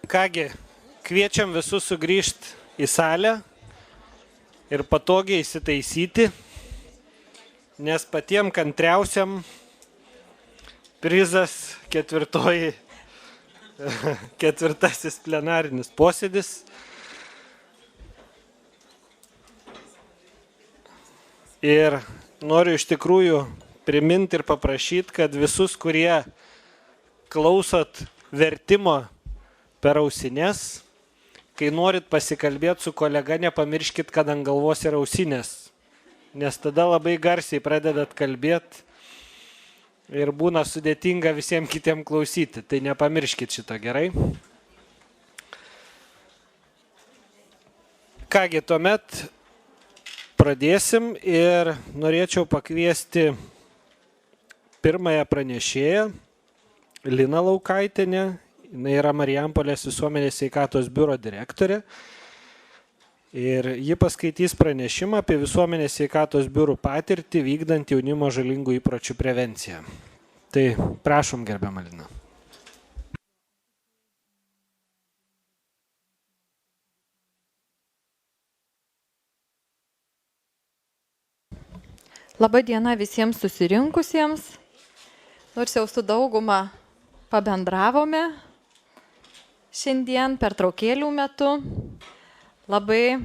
Kągi, kviečiam visus sugrįžti į salę ir patogiai įsitaisyti, nes patiem kantriausiam prizas ketvirtasis plenarinis posėdis. Ir noriu iš tikrųjų priminti ir paprašyti, kad visus, kurie klausot vertimo per ausines, kai norit pasikalbėti su kolega, nepamirškit, kad ant galvos yra ausinės, nes tada labai garsiai pradedat kalbėti ir būna sudėtinga visiems kitiem klausyti. Tai nepamirškit šito, gerai? Kągi, tuomet pradėsim ir norėčiau pakviesti pirmąją pranešėją, Liną Laukaitienę. Jis yra Marijampolės visuomenės sveikatos biuro direktorė. Ir ji paskaitys pranešimą apie visuomenės sveikatos biurų patirtį vykdant jaunimo žalingų įpročių prevenciją. Tai prašom, gerbiama Lina. Labą dieną visiems susirinkusiems. Nors jau su dauguma pabendravome šiandien pertraukėlių metu. Labai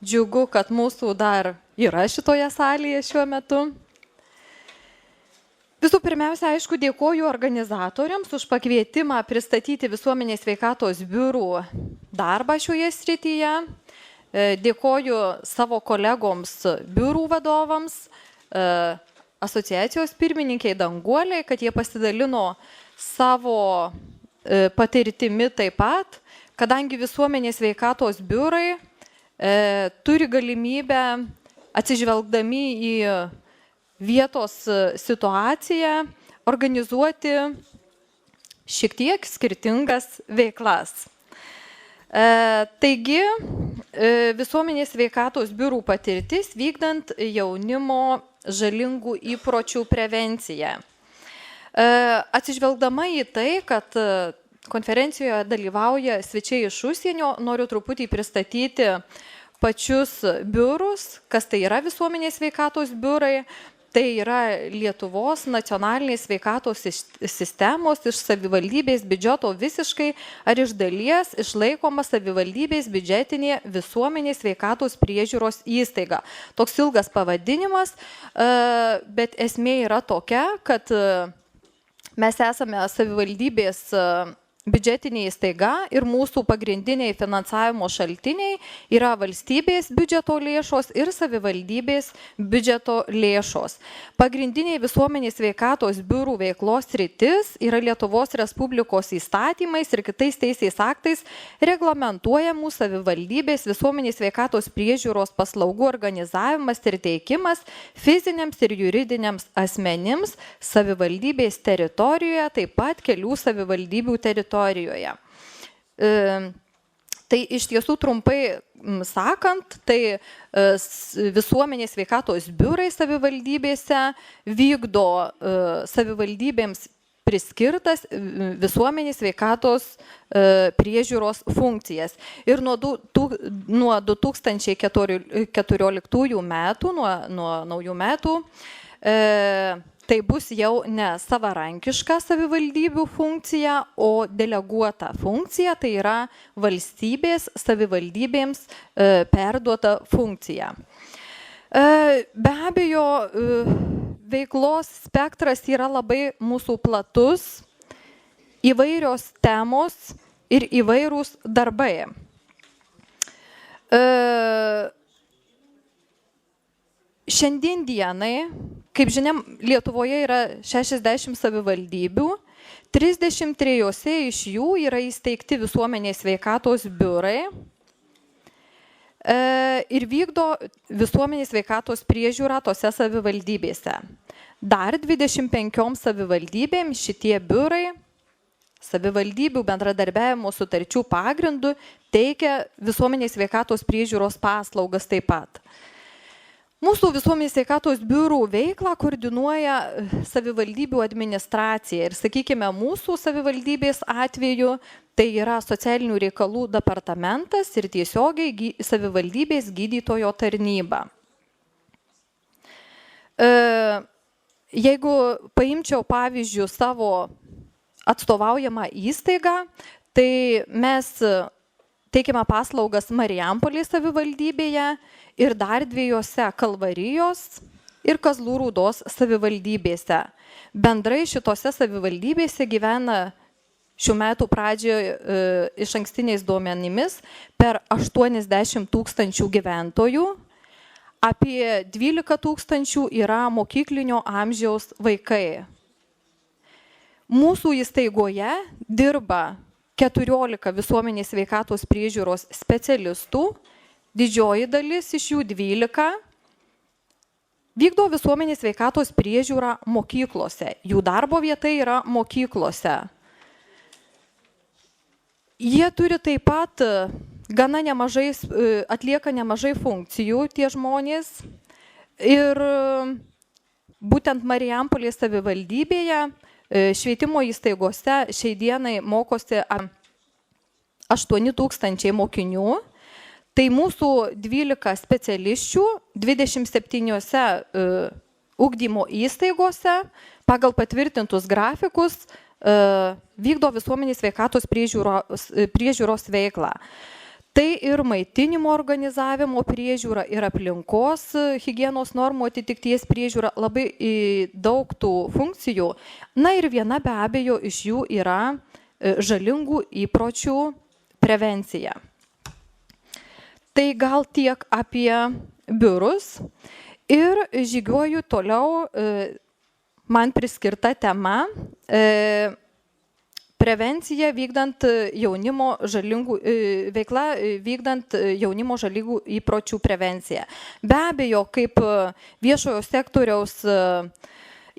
džiugu, kad mūsų dar yra šitoje salėje šiuo metu. Visų pirmiausia, aišku, dėkoju organizatoriams už pakvietimą pristatyti visuomenės sveikatos biurų darbą šioje srityje. Dėkoju savo kolegoms biurų vadovams, asociacijos pirmininkiai Danguoliai, kad jie pasidalino savo patirtimi taip pat, kadangi visuomenės sveikatos biurai turi galimybę, atsižvelgdami į vietos situaciją, organizuoti šiek tiek skirtingas veiklas. Taigi, visuomenės sveikatos biurų patirtis vykdant jaunimo žalingų įpročių prevenciją. Atsižvelgdama į tai, kad konferencijoje dalyvauja svečiai iš užsienio, noriu truputį pristatyti pačius biurus, kas tai yra visuomenės sveikatos biurai. Tai yra Lietuvos nacionalinės sveikatos sistemos iš savivaldybės biudžeto visiškai ar iš dalies išlaikoma savivaldybės biudžetinė visuomenės sveikatos priežiūros įstaiga. Toks ilgas pavadinimas, bet esmė yra tokia, kad mes esame savivaldybės biudžetinė įstaiga ir mūsų pagrindiniai finansavimo šaltiniai yra valstybės biudžeto lėšos ir savivaldybės biudžeto lėšos. Pagrindiniai visuomenės sveikatos biurų veiklos sritis yra Lietuvos Respublikos įstatymais ir kitais teisės aktais reglamentuojamų savivaldybės visuomenės sveikatos priežiūros paslaugų organizavimas ir teikimas fiziniams ir juridiniams asmenims savivaldybės teritorijoje, taip pat kelių savivaldybių teritorijoje. Tai iš tiesų trumpai sakant, tai visuomenės sveikatos biurai savivaldybėse vykdo savivaldybėms priskirtas visuomenės sveikatos priežiūros funkcijas. Ir nuo 2014 metų, nuo naujų metų, tai bus jau ne savarankiška savivaldybių funkcija, o deleguota funkcija, tai yra valstybės savivaldybėms perduota funkcija. Be abejo, veiklos spektras yra labai mūsų platus, įvairios temos ir įvairūs darbai. Šiandien dienai, kaip žinia, Lietuvoje yra 60 savivaldybių, 33 iš jų yra įsteigti visuomenės sveikatos biurai ir vykdo visuomenės sveikatos priežiūrą tose savivaldybėse. Dar 25 savivaldybėms šitie biurai savivaldybių bendradarbiavimo sutarčių pagrindų teikia visuomenės sveikatos priežiūros paslaugas taip pat. Mūsų visuomenės sveikatos biurų veiklą koordinuoja savivaldybių administracija ir, sakykime, mūsų savivaldybės atveju tai yra socialinių reikalų departamentas ir tiesiogiai savivaldybės gydytojo tarnyba. Jeigu paimčiau pavyzdžių savo atstovaujamą įstaigą, tai mes teikiame paslaugas Marijampolės savivaldybėje ir dar 2 Kalvarijos ir Kazlų Rūdos savivaldybėse. Bendrai šitose savivaldybėse gyvena šių metų pradžioje išankstiniais duomenimis per 80 000 gyventojų, apie 12 000 yra mokyklinio amžiaus vaikai. Mūsų įstaigoje dirba 14 visuomenės sveikatos priežiūros specialistų, didžioji dalis iš jų 12 vykdo visuomenės sveikatos priežiūrą mokyklose. Jų darbo vieta yra mokyklose. Jie turi taip pat gana nemažai, atlieka nemažai funkcijų tie žmonės. Ir būtent Marijampolės savivaldybėje švietimo įstaigose šiai dienai mokosi 8 000 mokinių. Tai mūsų 12 specialisčių 27 ugdymo įstaigose pagal patvirtintus grafikus vykdo visuomenės sveikatos priežiūros veiklą. Tai ir maitinimo organizavimo priežiūra, ir aplinkos higienos normų atitikties priežiūra, labai daug tų funkcijų. Na ir viena be abejo iš jų yra žalingų įpročių prevencija. Tai gal tiek apie biurus ir žygiuoju toliau man priskirta tema prevencija vykdant jaunimo žalingų veikla, vykdant jaunimo žalingų įpročių prevenciją. Be abejo, kaip viešojo sektoriaus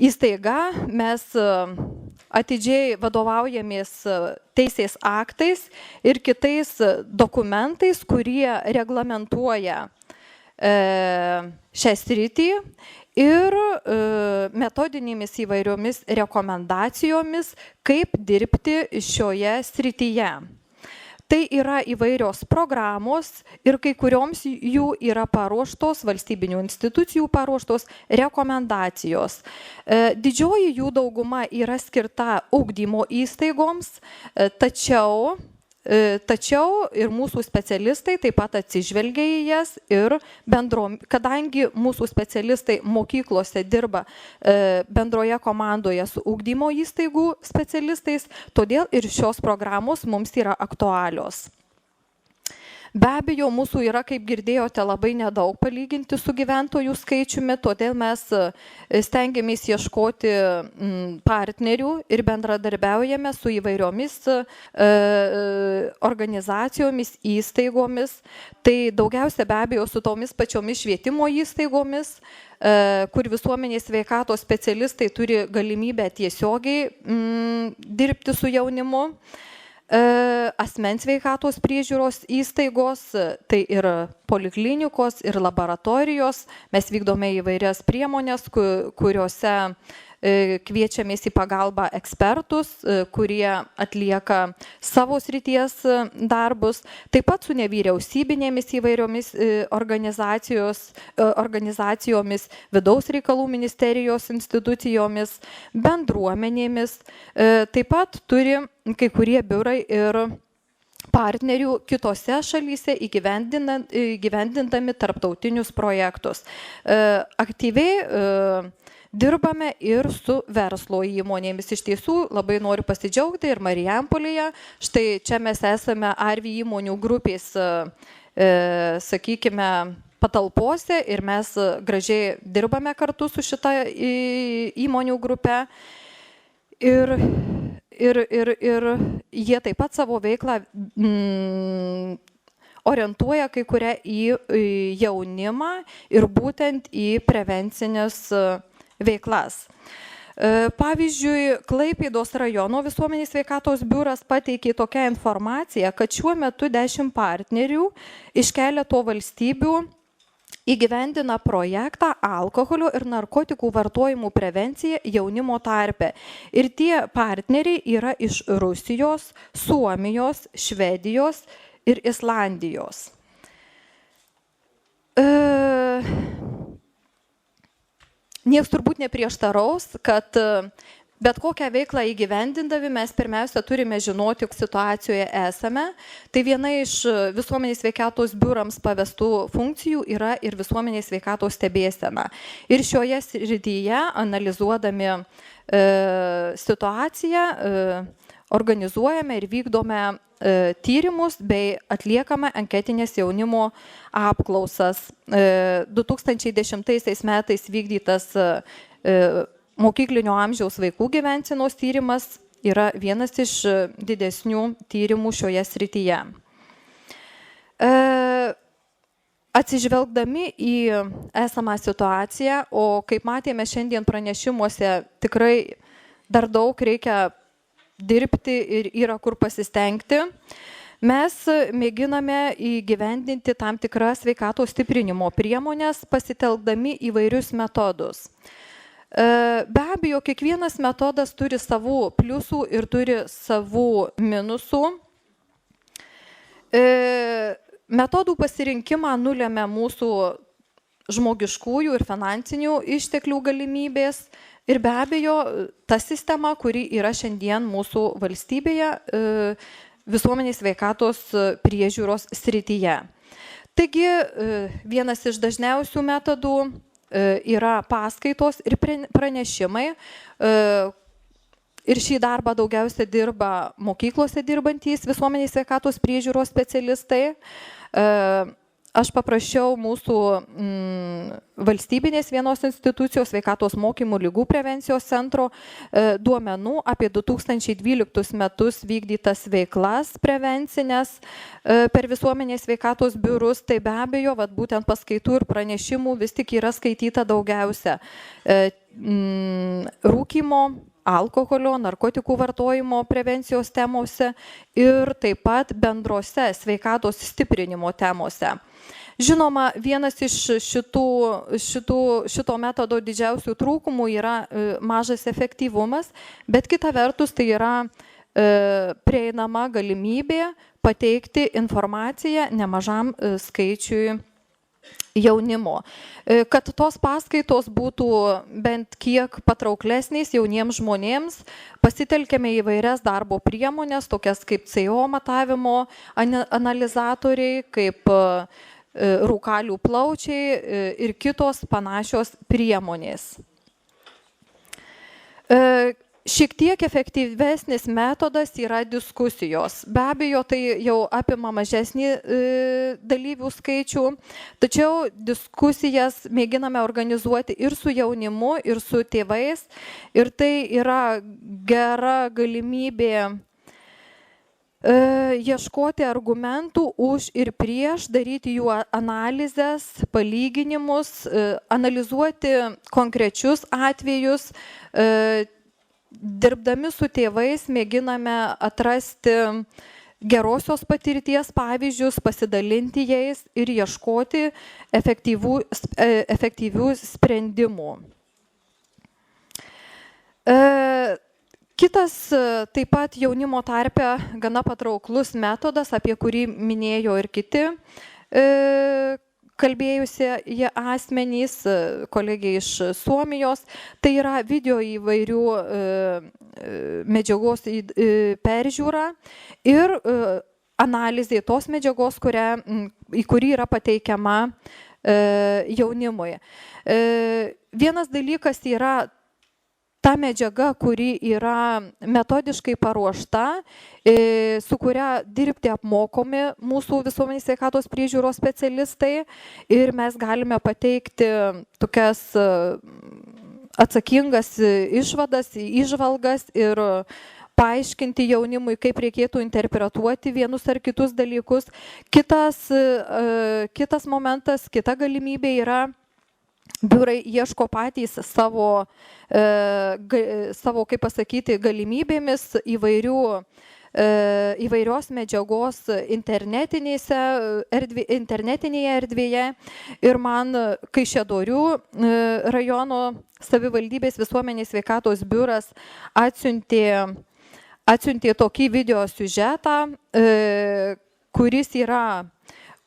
įstaiga mes atidžiai vadovaujamės teisės aktais ir kitais dokumentais, kurie reglamentuoja šią sritį ir metodinėmis įvairiomis rekomendacijomis, kaip dirbti šioje srityje. Tai yra įvairios programos ir kai kurioms jų yra paruoštos, valstybinių institucijų paruoštos rekomendacijos. Didžioji jų dauguma yra skirta ugdymo įstaigoms, tačiau ir mūsų specialistai taip pat atsižvelgia į jas ir kadangi mūsų specialistai mokyklose dirba bendroje komandoje su ugdymo įstaigų specialistais, todėl ir šios programos mums yra aktualios. Be abejo, mūsų yra, kaip girdėjote, labai nedaug palyginti su gyventojų skaičiumi, todėl mes stengiamės ieškoti partnerių ir bendradarbiaujame su įvairiomis organizacijomis, įstaigomis. Tai daugiausia be abejo su tomis pačiomis švietimo įstaigomis, kur visuomenės sveikatos specialistai turi galimybę tiesiogiai dirbti su jaunimu. Asmens sveikatos priežiūros įstaigos, tai ir poliklinikos, ir laboratorijos. Mes vykdome įvairias priemonės, kuriuose kviečiamės į pagalbą ekspertus, kurie atlieka savo srities darbus. Taip pat su nevyriausybinėmis įvairiomis organizacijomis, vidaus reikalų ministerijos institucijomis, bendruomenėmis. Taip pat turi kai kurie biurai ir partnerių kitose šalyse įgyvendindami tarptautinius projektus. Aktyviai dirbame ir su verslo įmonėmis. Iš tiesų labai noriu pasidžiaugti ir Marijampolėje. Štai čia mes esame Arvi įmonių grupės, sakykime, patalpose ir mes gražiai dirbame kartu su šita įmonių grupe. Ir jie taip pat savo veiklą orientuoja kai kurią į jaunimą ir būtent į prevencinės veiklas. Pavyzdžiui, Klaipėdos rajono visuomenės sveikatos biuras pateikė tokią informaciją, kad šiuo metu 10 partnerių iš keleto valstybių įgyvendina projektą alkoholio ir narkotikų vartojimų prevencija jaunimo tarpe. Ir tie partneriai yra iš Rusijos, Suomijos, Švedijos ir Islandijos. Niekas turbūt neprieštaraus, kad bet kokią veiklą įgyvendindami mes pirmiausia turime žinoti, situacijoje esame. Tai viena iš visuomenės sveikatos biurams pavestų funkcijų yra ir visuomenės sveikatos stebėsena. Ir šioje srityje, analizuodami situaciją, organizuojame ir vykdome tyrimus bei atliekame anketinės jaunimo apklausas. 2010 metais vykdytas mokyklinio amžiaus vaikų gyvensenos tyrimas yra vienas iš didesnių tyrimų šioje srityje. Atsižvelgdami į esamą situaciją, o kaip matėme šiandien pranešimuose, tikrai dar daug reikia dirbti ir yra kur pasistengti, mes mėginame įgyvendinti tam tikras sveikatos stiprinimo priemonės, pasitelkdami įvairius metodus. Be abejo, kiekvienas metodas turi savų pliusų ir turi savų minusų. Metodų pasirinkimą nulėmė mūsų žmogiškųjų ir finansinių išteklių galimybės ir be abejo, ta sistema, kuri yra šiandien mūsų valstybėje visuomenės sveikatos priežiūros srityje. Taigi, vienas iš dažniausių metodų yra paskaitos ir pranešimai. Ir šį darbą daugiausia dirba mokyklose dirbantys visuomenės sveikatos priežiūros specialistai. Aš paprašiau mūsų valstybinės vienos institucijos sveikatos mokymų ligų prevencijos centro duomenų apie 2012 metus vykdytas veiklas prevencinės per visuomenės sveikatos biurus. Tai be abejo, būtent paskaitų ir pranešimų vis tik yra skaityta daugiausia rūkymo, alkoholio, narkotikų vartojimo prevencijos temose ir taip pat bendrose sveikatos stiprinimo temose. Žinoma, vienas iš šito metodo didžiausių trūkumų yra mažas efektyvumas, bet kita vertus tai yra prieinama galimybė pateikti informaciją nemažam skaičiui jaunimo. Kad tos paskaitos būtų bent kiek patrauklesnės jauniems žmonėms, pasitelkėme įvairias darbo priemonės, tokias kaip CO matavimo analizatoriai, kaip rūkalių plaučiai ir kitos panašios priemonės. Šiek tiek efektyvesnis metodas yra diskusijos. Be abejo, tai jau apima mažesnį dalyvių skaičių, tačiau diskusijas mėginame organizuoti ir su jaunimu, ir su tėvais. Ir tai yra gera galimybė ieškoti argumentų už ir prieš, daryti jų analizės, palyginimus, analizuoti konkrečius atvejus. Dirbdami su tėvais mėginame atrasti gerosios patirties pavyzdžius, pasidalinti jais ir ieškoti efektyvių sprendimų. Kitas taip pat jaunimo tarpe gana patrauklus metodas, apie kurį minėjo ir kiti kalbėjusie asmenys, kolegė iš Suomijos, tai yra video įvairių medžiagos peržiūra ir analizė tos medžiagos, į kurį yra pateikiama jaunimui. Vienas dalykas yra ta medžiaga, kuri yra metodiškai paruošta, su kuria dirbti apmokomi mūsų visuomenės sveikatos priežiūros specialistai ir mes galime pateikti tokias atsakingas išvadas, įžvalgas ir paaiškinti jaunimui, kaip reikėtų interpretuoti vienus ar kitus dalykus. Kitas momentas, kita galimybė yra biurai ieško patys savo, kaip pasakyti, galimybėmis įvairių įvairios medžiagos internetinėje erdvėje. Ir man Kaišiadorių rajono savivaldybės visuomenės sveikatos biuras atsiuntė tokį video siužetą, kuris yra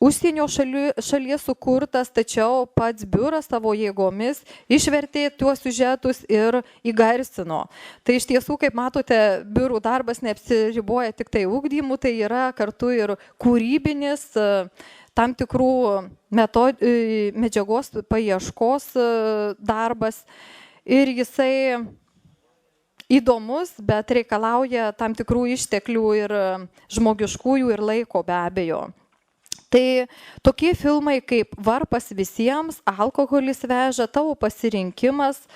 užsienio šalies sukurtas, tačiau pats biuras savo jėgomis išvertė tuos siužetus ir įgarsino. Tai iš tiesų, kaip matote, biurų darbas neapsiriboja tik tai ugdymu, tai yra kartu ir kūrybinis, tam tikrų medžiagos paieškos darbas. Ir jisai įdomus, bet reikalauja tam tikrų išteklių ir žmogiškųjų ir laiko be abejo. Tai tokie filmai kaip Varpas visiems, Alkoholis veža, Tavo pasirinkimas,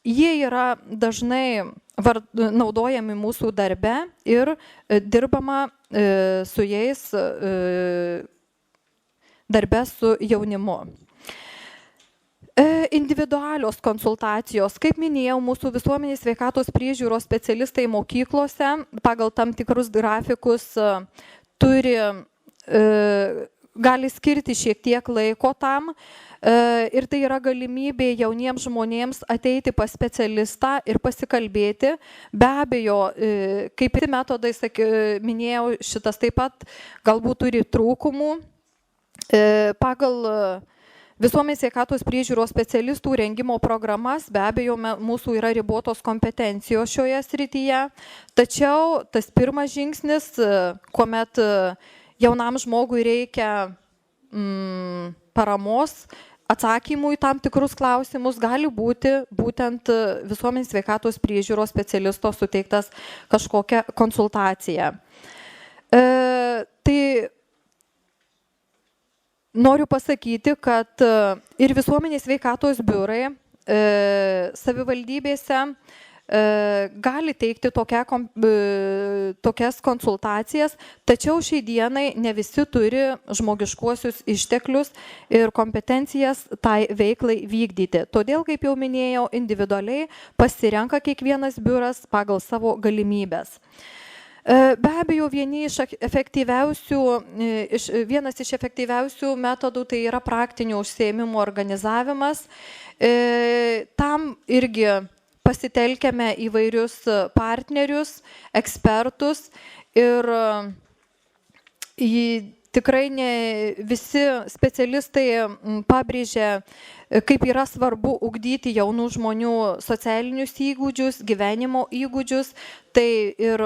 jie yra dažnai naudojami mūsų darbe ir dirbama su jais darbe su jaunimu. Individualios konsultacijos. Kaip minėjau, mūsų visuomenės sveikatos priežiūros specialistai mokyklose pagal tam tikrus grafikus gali skirti šiek tiek laiko tam ir tai yra galimybė jauniems žmonėms ateiti pas specialistą ir pasikalbėti. Be abejo, kaip ir metodai, minėjau, šitas taip pat galbūt turi trūkumų. Pagal visuomenės sveikatos priežiūros specialistų rengimo programas, be abejo, mūsų yra ribotos kompetencijos šioje srityje, tačiau tas pirmas žingsnis, kuomet jaunam žmogui reikia paramos, atsakymų į tam tikrus klausimus, gali būti būtent visuomenės sveikatos priežiūros specialisto suteiktas kažkokia konsultacija. Tai noriu pasakyti, kad ir visuomenės sveikatos biurai savivaldybėse gali teikti tokias konsultacijas, tačiau šiai dienai ne visi turi žmogiškuosius išteklius ir kompetencijas tai veiklai vykdyti. Todėl, kaip jau minėjau, individualiai pasirenka kiekvienas biuras pagal savo galimybės. Be abejo, vienas iš efektyviausių metodų tai yra praktinių užsiėmimų organizavimas. Tam irgi pasitelkėme įvairius partnerius, ekspertus ir tikrai ne visi specialistai pabrėžia, kaip yra svarbu ugdyti jaunų žmonių socialinius įgūdžius, gyvenimo įgūdžius. Tai ir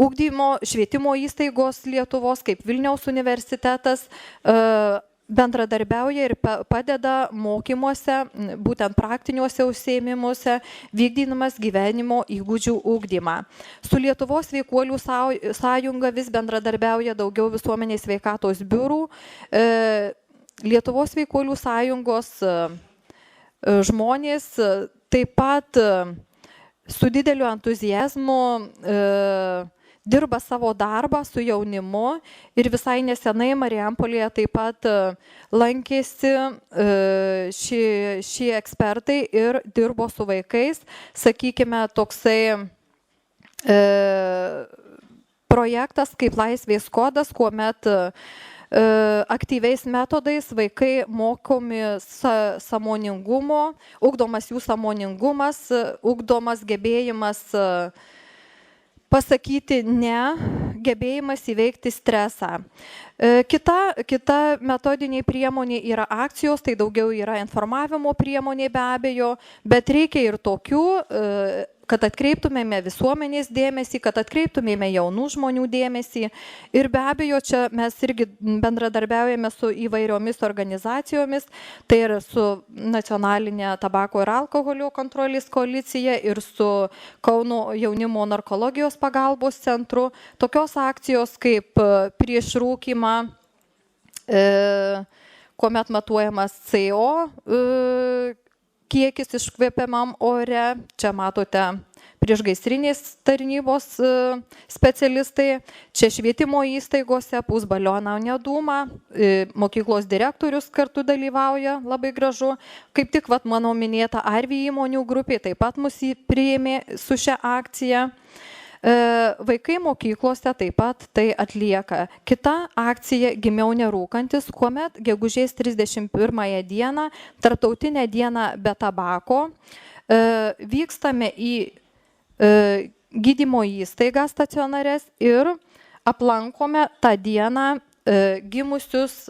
ugdymo, švietimo įstaigos Lietuvos, kaip Vilniaus universitetas, bendradarbiauja ir padeda mokymuose, būtent praktiniuose užsiėmimuose, vykdydamas gyvenimo įgūdžių ugdymą. Su Lietuvos sveikuolių sąjunga vis bendradarbiauja daugiau visuomenės sveikatos biurų. Lietuvos sveikuolių sąjungos žmonės taip pat su dideliu entuziazmu dirba savo darbą su jaunimu ir visai nesenai Marijampolėje taip pat lankėsi šie ekspertai ir dirbo su vaikais. Sakykime, toksai projektas kaip Laisvės kodas, kuomet aktyviais metodais vaikai mokomi sąmoningumo, ugdomas jų sąmoningumas, ugdomas gebėjimas pasakyti ne, gebėjimas įveikti stresą. Kita metodinė priemonė yra akcijos, tai daugiau yra informavimo priemonė be abejo, bet reikia ir tokių, kad atkreiptumėme visuomenės dėmesį, kad atkreiptumėme jaunų žmonių dėmesį. Ir be abejo, čia mes irgi bendradarbiaujame su įvairiomis organizacijomis, tai ir su Nacionalinė tabako ir alkoholio kontrolės koalicija ir su Kauno jaunimo narkologijos pagalbos centru. Tokios akcijos kaip prieš rūkymą, kuomet matuojamas CO kiekis iškvepiamam ore. Čia matote priešgaisrinės tarnybos specialistai, čia švietimo įstaigose, Pusbalionau nedūma, mokyklos direktorius kartu dalyvauja, labai gražu. Kaip tik mano minėta Arvi įmonių grupė taip pat mus priėmė su šią akciją. Vaikai mokyklose taip pat tai atlieka. Kita akcija Gimiau nerūkantis, kuomet gegužės 31 dieną, tarptautinę dieną be tabako, vykstame į gydymo įstaigas stacionares ir aplankome tą dieną gimusius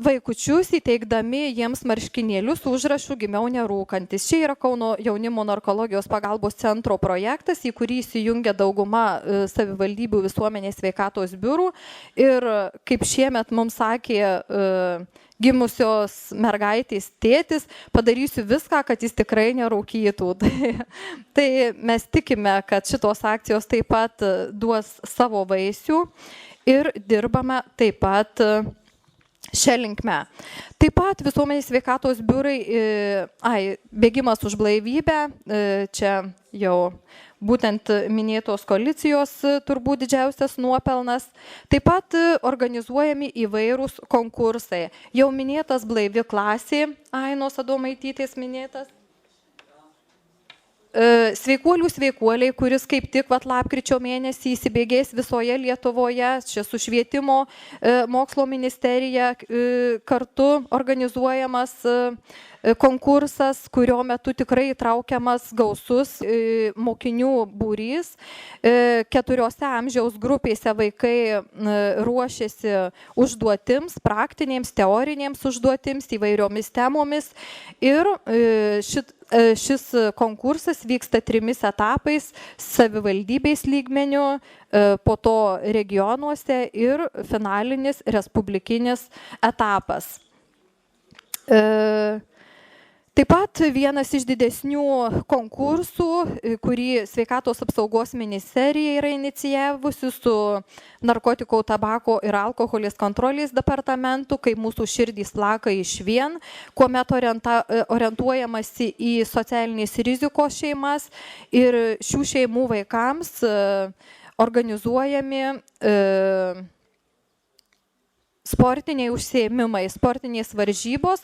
vaikučius, įteikdami jiems marškinėlius užrašų Gimiau nerūkantis. Čia yra Kauno jaunimo narkologijos pagalbos centro projektas, į kurį įsijungia dauguma savivaldybių visuomenės sveikatos biurų. Ir kaip šiemet mums sakė gimusios mergaitės tėtis, padarysiu viską, kad jis tikrai nerūkytų. Tai mes tikime, kad šitos akcijos taip pat duos savo vaisių ir dirbame taip pat šią linkmę. Taip pat visuomenės sveikatos biurai, bėgimas už blaivybę, čia jau būtent minėtos koalicijos turbūt didžiausias nuopelnas. Taip pat organizuojami įvairūs konkursai. Jau minėtas blaivi klasė, Ainos Adomaitytės minėtas. Sveikuolių sveikuoliai, kuris kaip tik lapkričio mėnesį įsibėgės visoje Lietuvoje, čia su švietimo mokslo ministerija kartu organizuojamas konkursas, kurio metu tikrai įtraukiamas gausus mokinių būrys. 4 amžiaus grupėse vaikai ruošiasi užduotims, praktinėms, teorinėms užduotims, įvairiomis temomis. Ir šis konkursas vyksta 3 etapais - savivaldybės lygmeniu, po to regionuose ir finalinis respublikinis etapas. Taip pat vienas iš didesnių konkursų, kurį Sveikatos apsaugos ministerija yra inicijavusi su narkotikų, tabako ir alkoholės kontrolės departamentu, kaip mūsų širdys plaka išvien, kuomet orientuojamasi į socialinės rizikos šeimas ir šių šeimų vaikams organizuojami sportiniai užsiėmimai, sportinės varžybos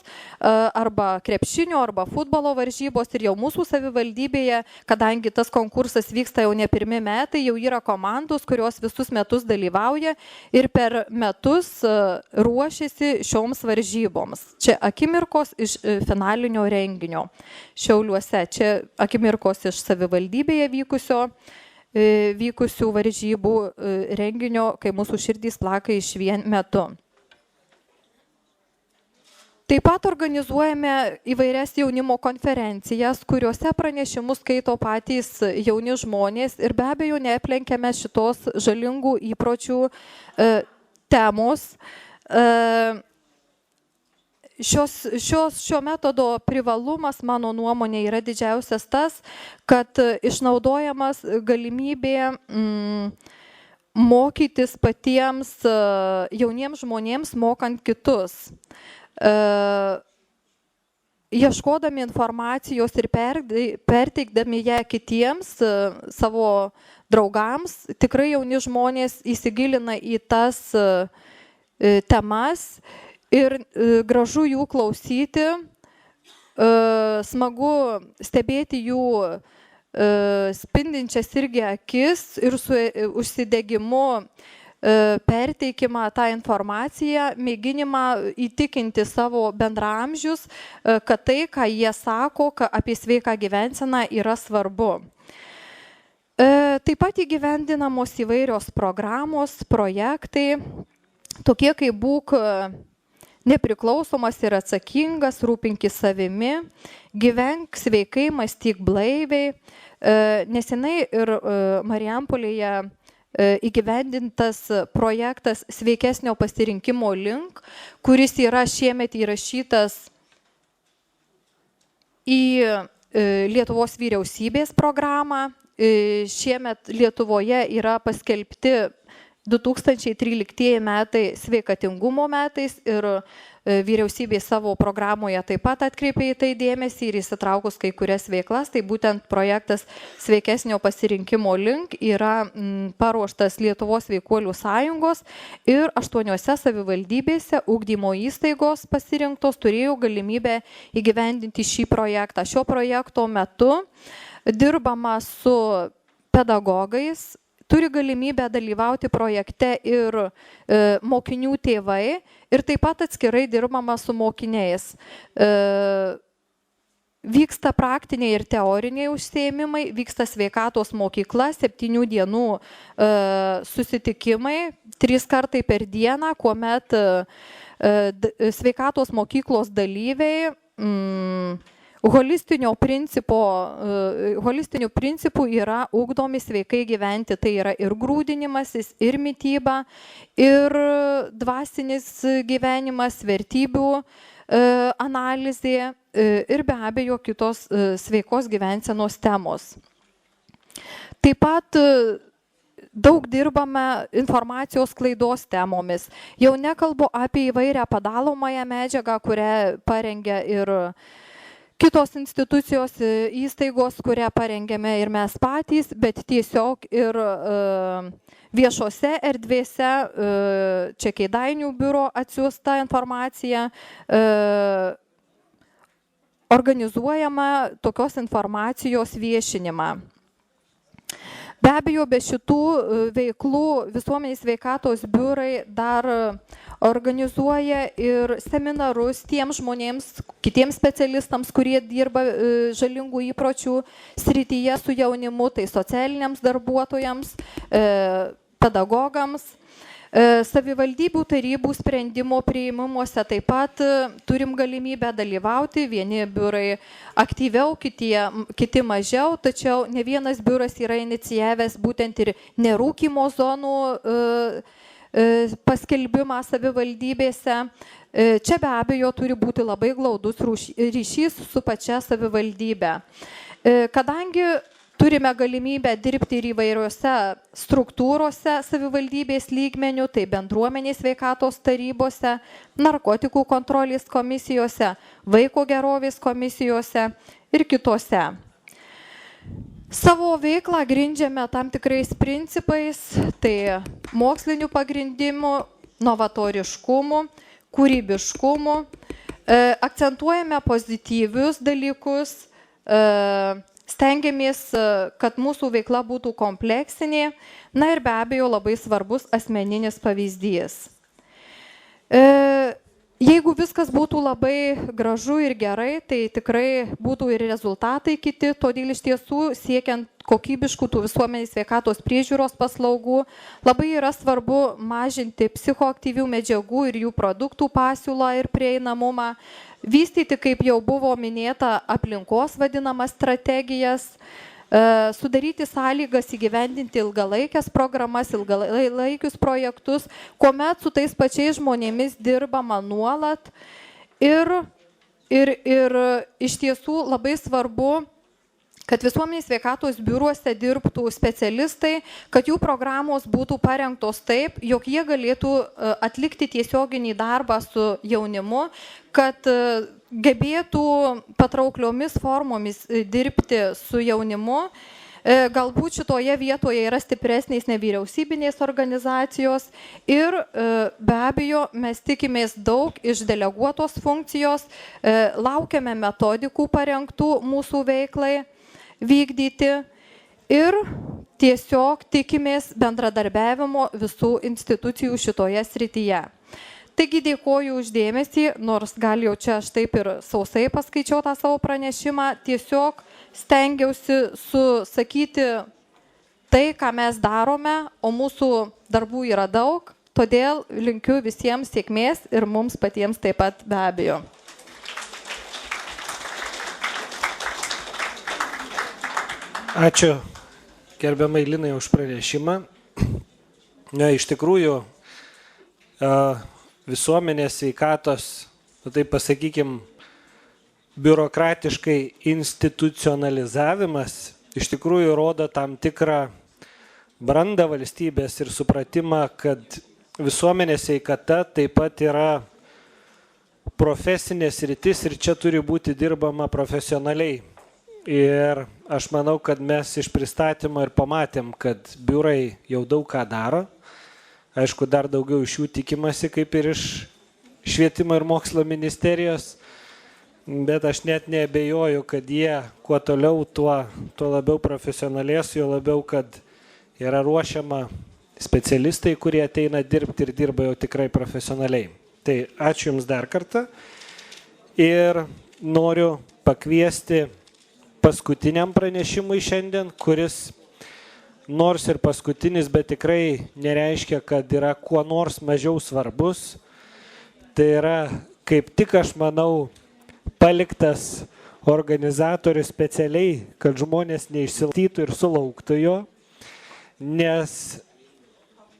arba krepšinio, arba futbolo varžybos. Ir jau mūsų savivaldybėje, kadangi tas konkursas vyksta jau ne 1 metai, jau yra komandos, kurios visus metus dalyvauja ir per metus ruošiasi šioms varžyboms. Čia akimirkos iš finalinio renginio Šiauliuose, čia akimirkos iš savivaldybėje vykusių varžybų renginio, kai mūsų širdys plaka išvien metu. Taip pat organizuojame įvairias jaunimo konferencijas, kuriuose pranešimus skaito patys jauni žmonės ir be abejo neaplenkiame šitos žalingų įpročių temos. Šio metodo privalumas, mano nuomonė, yra didžiausias tas, kad išnaudojamas galimybė mokytis patiems jauniems žmonėms, mokant kitus. Ieškodami informacijos ir perteikdami ją kitiems, savo draugams, tikrai jauni žmonės įsigilina į tas temas ir gražu jų klausyti, smagu stebėti jų spindinčias irgi akis ir su užsidegimu perteikimą tą informaciją, mėginimą įtikinti savo bendraamžius, kad tai, ką jie sako apie sveiką gyvenseną, yra svarbu. Taip pat įgyvendinamos įvairios programos, projektai, tokie kaip būk nepriklausomas ir atsakingas, rūpinkis savimi, gyvenk sveikai, mąstyk blaiviai. Nesenai ir Marijampolėje įgyvendintas projektas Sveikesnio pasirinkimo link, kuris yra šiemet įrašytas į Lietuvos vyriausybės programą. Šiemet Lietuvoje yra paskelbti 2013 metai sveikatingumo metais ir vyriausybė savo programoje taip pat atkreipė į tai dėmesį ir įsitraukus kai kurias veiklas, tai būtent projektas Sveikesnio pasirinkimo link yra paruoštas Lietuvos sveikuolių sąjungos ir 8 savivaldybėse ugdymo įstaigos pasirinktos turėjo galimybę įgyvendinti šį projektą. Šio projekto metu dirbama su pedagogais, turi galimybę dalyvauti projekte ir mokinių tėvai ir taip pat atskirai dirbama su mokiniais. Vyksta praktiniai ir teoriniai užsiėmimai, vyksta sveikatos mokykla, 7 dienų susitikimai, 3 kartai per dieną, kuomet sveikatos mokyklos dalyviai holistiniu principu yra ugdomi sveikai gyventi, tai yra ir grūdinimasis, ir mityba, ir dvasinis gyvenimas, vertybių analizė ir be abejo kitos sveikos gyvensenos temos. Taip pat daug dirbame informacijos sklaidos temomis. Jau nekalbu apie įvairią padalomąją medžiagą, kurią parengia ir kitos institucijos, įstaigos, kurią parengėme ir mes patys, bet tiesiog ir viešose erdvėse, čia Kėdainių biuro atsiųsta informacija, organizuojama tokios informacijos viešinimą. Be abejo, be šitų veiklų visuomenės sveikatos biurai dar organizuoja ir seminarus tiems žmonėms, kitiems specialistams, kurie dirba žalingų įpročių srityje su jaunimu, tai socialiniams darbuotojams, pedagogams. Savivaldybių tarybų sprendimo priėmimuose taip pat turim galimybę dalyvauti, vieni biurai aktyviau, kiti mažiau, tačiau ne vienas biuras yra inicijavęs būtent ir nerūkymo zonų paskelbimą savivaldybėse. Čia be abejo turi būti labai glaudus ryšys su pačia savivaldybe. Kadangi turime galimybę dirbti ir įvairiose struktūrose savivaldybės lygmenių, tai bendruomenės sveikatos tarybose, narkotikų kontrolės komisijose, vaiko gerovės komisijose ir kitose. Savo veiklą grindžiame tam tikrais principais, tai mokslinių pagrindimų, novatoriškumų, kūrybiškumų, akcentuojame pozityvius dalykus, stengiamės, kad mūsų veikla būtų kompleksinė, na ir be abejo labai svarbus asmeninis pavyzdys. Jeigu viskas būtų labai gražu ir gerai, tai tikrai būtų ir rezultatai kiti, todėl iš tiesų siekiant kokybiškų tų visuomenės sveikatos priežiūros paslaugų, labai yra svarbu mažinti psichoaktyvių medžiagų ir jų produktų pasiūlą ir prieinamumą, vystyti, kaip jau buvo minėta, aplinkos vadinamas strategijas, sudaryti sąlygas įgyvendinti ilgalaikės programas, ilgalaikius projektus, kuomet su tais pačiais žmonėmis dirbama nuolat ir iš tiesų labai svarbu, kad visuomenės sveikatos biuruose dirbtų specialistai, kad jų programos būtų parengtos taip, jog jie galėtų atlikti tiesioginį darbą su jaunimu, kad gebėtų patraukliomis formomis dirbti su jaunimu. Galbūt šitoje vietoje yra stipresnės nevyriausybinės organizacijos ir be abejo mes tikimės daug iš deleguotos funkcijos, laukiame metodikų parengtų mūsų veiklai vykdyti ir tiesiog tikimės bendradarbiavimo visų institucijų šitoje srityje. Taigi dėkoju už dėmesį, nors gal jau čia aš taip ir sausai paskaičiau tą savo pranešimą, tiesiog stengiausi susakyti tai, ką mes darome, o mūsų darbų yra daug, todėl linkiu visiems sėkmės ir mums patiems taip pat be abejo. Ačiū gerbiamai Linai už pranešimą. Iš tikrųjų, visuomenės sveikatos, taip pasakykim, biurokratiškai institucionalizavimas iš tikrųjų rodo tam tikrą brandą valstybės ir supratimą, kad visuomenės sveikata taip pat yra profesinės rytis ir čia turi būti dirbama profesionaliai. Ir aš manau, kad mes iš pristatymo ir pamatėm, kad biurai jau daug ką daro. Aišku, dar daugiau iš jų tikimasi, kaip ir iš Švietimo ir mokslo ministerijos. Bet aš net neabejoju, kad jie kuo toliau, tuo labiau profesionalės, jo labiau, kad yra ruošiama specialistai, kurie ateina dirbti ir dirba jau tikrai profesionaliai. Tai ačiū Jums dar kartą ir noriu pakviesti paskutiniam pranešimui šiandien, kuris nors ir paskutinis, bet tikrai nereiškia, kad yra kuo nors mažiau svarbus. Tai yra, kaip tik aš manau, paliktas organizatorius specialiai, kad žmonės neišsilaikytų ir sulauktų jo, nes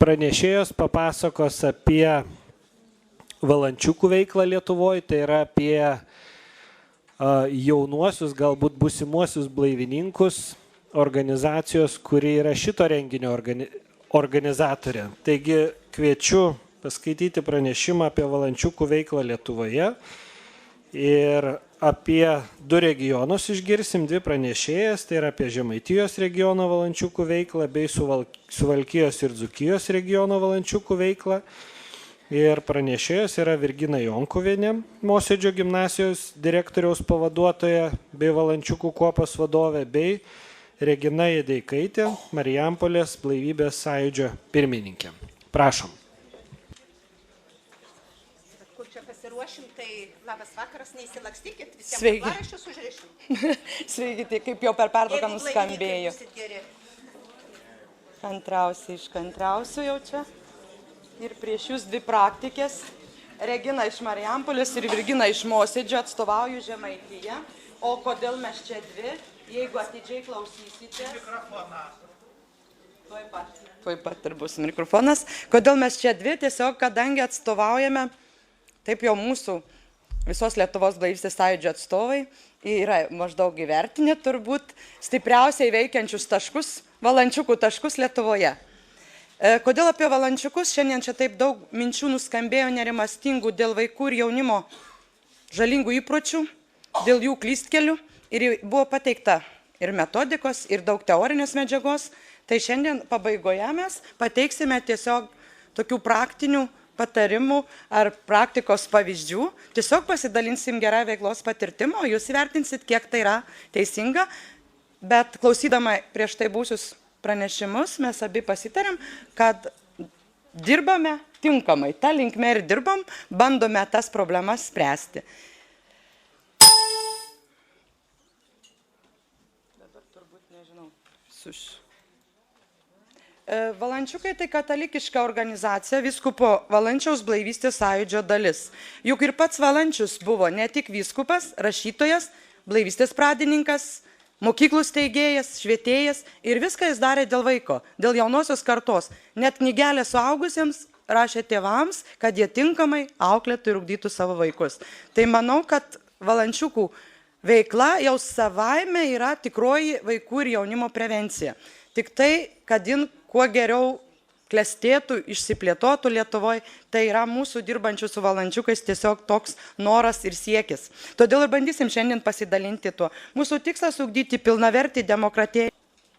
pranešėjos papasakos apie valančiukų veiklą Lietuvoje, tai yra apie jaunuosius, galbūt būsimuosius blaivininkus organizacijos, kuri yra šito renginio organizatorė. Taigi kviečiu paskaityti pranešimą apie valančiukų veiklą Lietuvoje ir apie 2 regionus išgirsim, 2 pranešėjas, tai yra apie Žemaitijos regiono valančiukų veiklą bei Suvalkijos ir Dzūkijos regiono valančiukų veiklą. Ir pranešėjas yra Virgina Jonkuvienė, Mosėdžio gimnasijos direktoriaus pavaduotoja bei valančiukų kuopos vadovė, bei Regina Jedeikaitė, Marijampolės blaivybės sąjūdžio pirmininkė. Prašom. Kur čia pasiruošim, tai labas vakaras, neįsilakstykit, visiems Sveiki. paraščius užrišim. Sveiki, tai kaip jau per pertrauką nuskambėjo. Jeigu blaivykai būsit geri. Kantriausiai iškantriausiu jau čia. Ir prieš jūs 2 praktikės. Regina iš Marijampolės ir Virgina iš Mosėdžio, atstovauju Žemaitiją. O kodėl mes čia 2? Jeigu atidžiai klausysite. Mikrofoną. Tuoj pat ir bus mikrofonas. Kodėl mes čia 2? Tiesiog, kadangi atstovaujame, taip jau mūsų visos Lietuvos blaivystės sąjūdžio atstovai yra maždaug įvertinę turbūt stipriausiai veikiančius taškus, valančiukų taškus Lietuvoje. Kodėl apie valančiukus? Šiandien čia taip daug minčių nuskambėjo nerimastingų dėl vaikų ir jaunimo žalingų įpročių, dėl jų klystkelių ir buvo pateikta ir metodikos, ir daug teorinės medžiagos. Tai šiandien pabaigoje mes pateiksime tiesiog tokių praktinių patarimų ar praktikos pavyzdžių. Tiesiog pasidalinsim gerą veiklos patirtimą, o jūs įvertinsit, kiek tai yra teisinga. Bet klausydama prieš tai būsius pranešimus, mes abi pasitarėm, kad dirbame tinkamai. Ta linkme ir dirbam, bandome tas problemas spręsti. Dabar turbūt nežinau. Valančiukai tai katalikiška organizacija, vyskupo Valančiaus blaivystės sąjūdžio dalis. Juk ir pats Valančius buvo ne tik vyskupas, rašytojas, blaivystės pradininkas, mokyklų steigėjas, švietėjas ir viską jis darė dėl vaiko, dėl jaunosios kartos. Net knygelę suaugusiems rašė tėvams, kad jie tinkamai auklėtų ir ugdytų savo vaikus. Tai manau, kad valančiukų veikla jau savaime yra tikroji vaikų ir jaunimo prevencija. Tik tai, kad jin kuo geriau klestėtų, išsiplėtotų Lietuvoje, tai yra mūsų dirbančių su valančiukais tiesiog toks noras ir siekis. Todėl ir bandysim šiandien pasidalinti tuo. Mūsų tikslas ugdyti pilnavertį demokratiją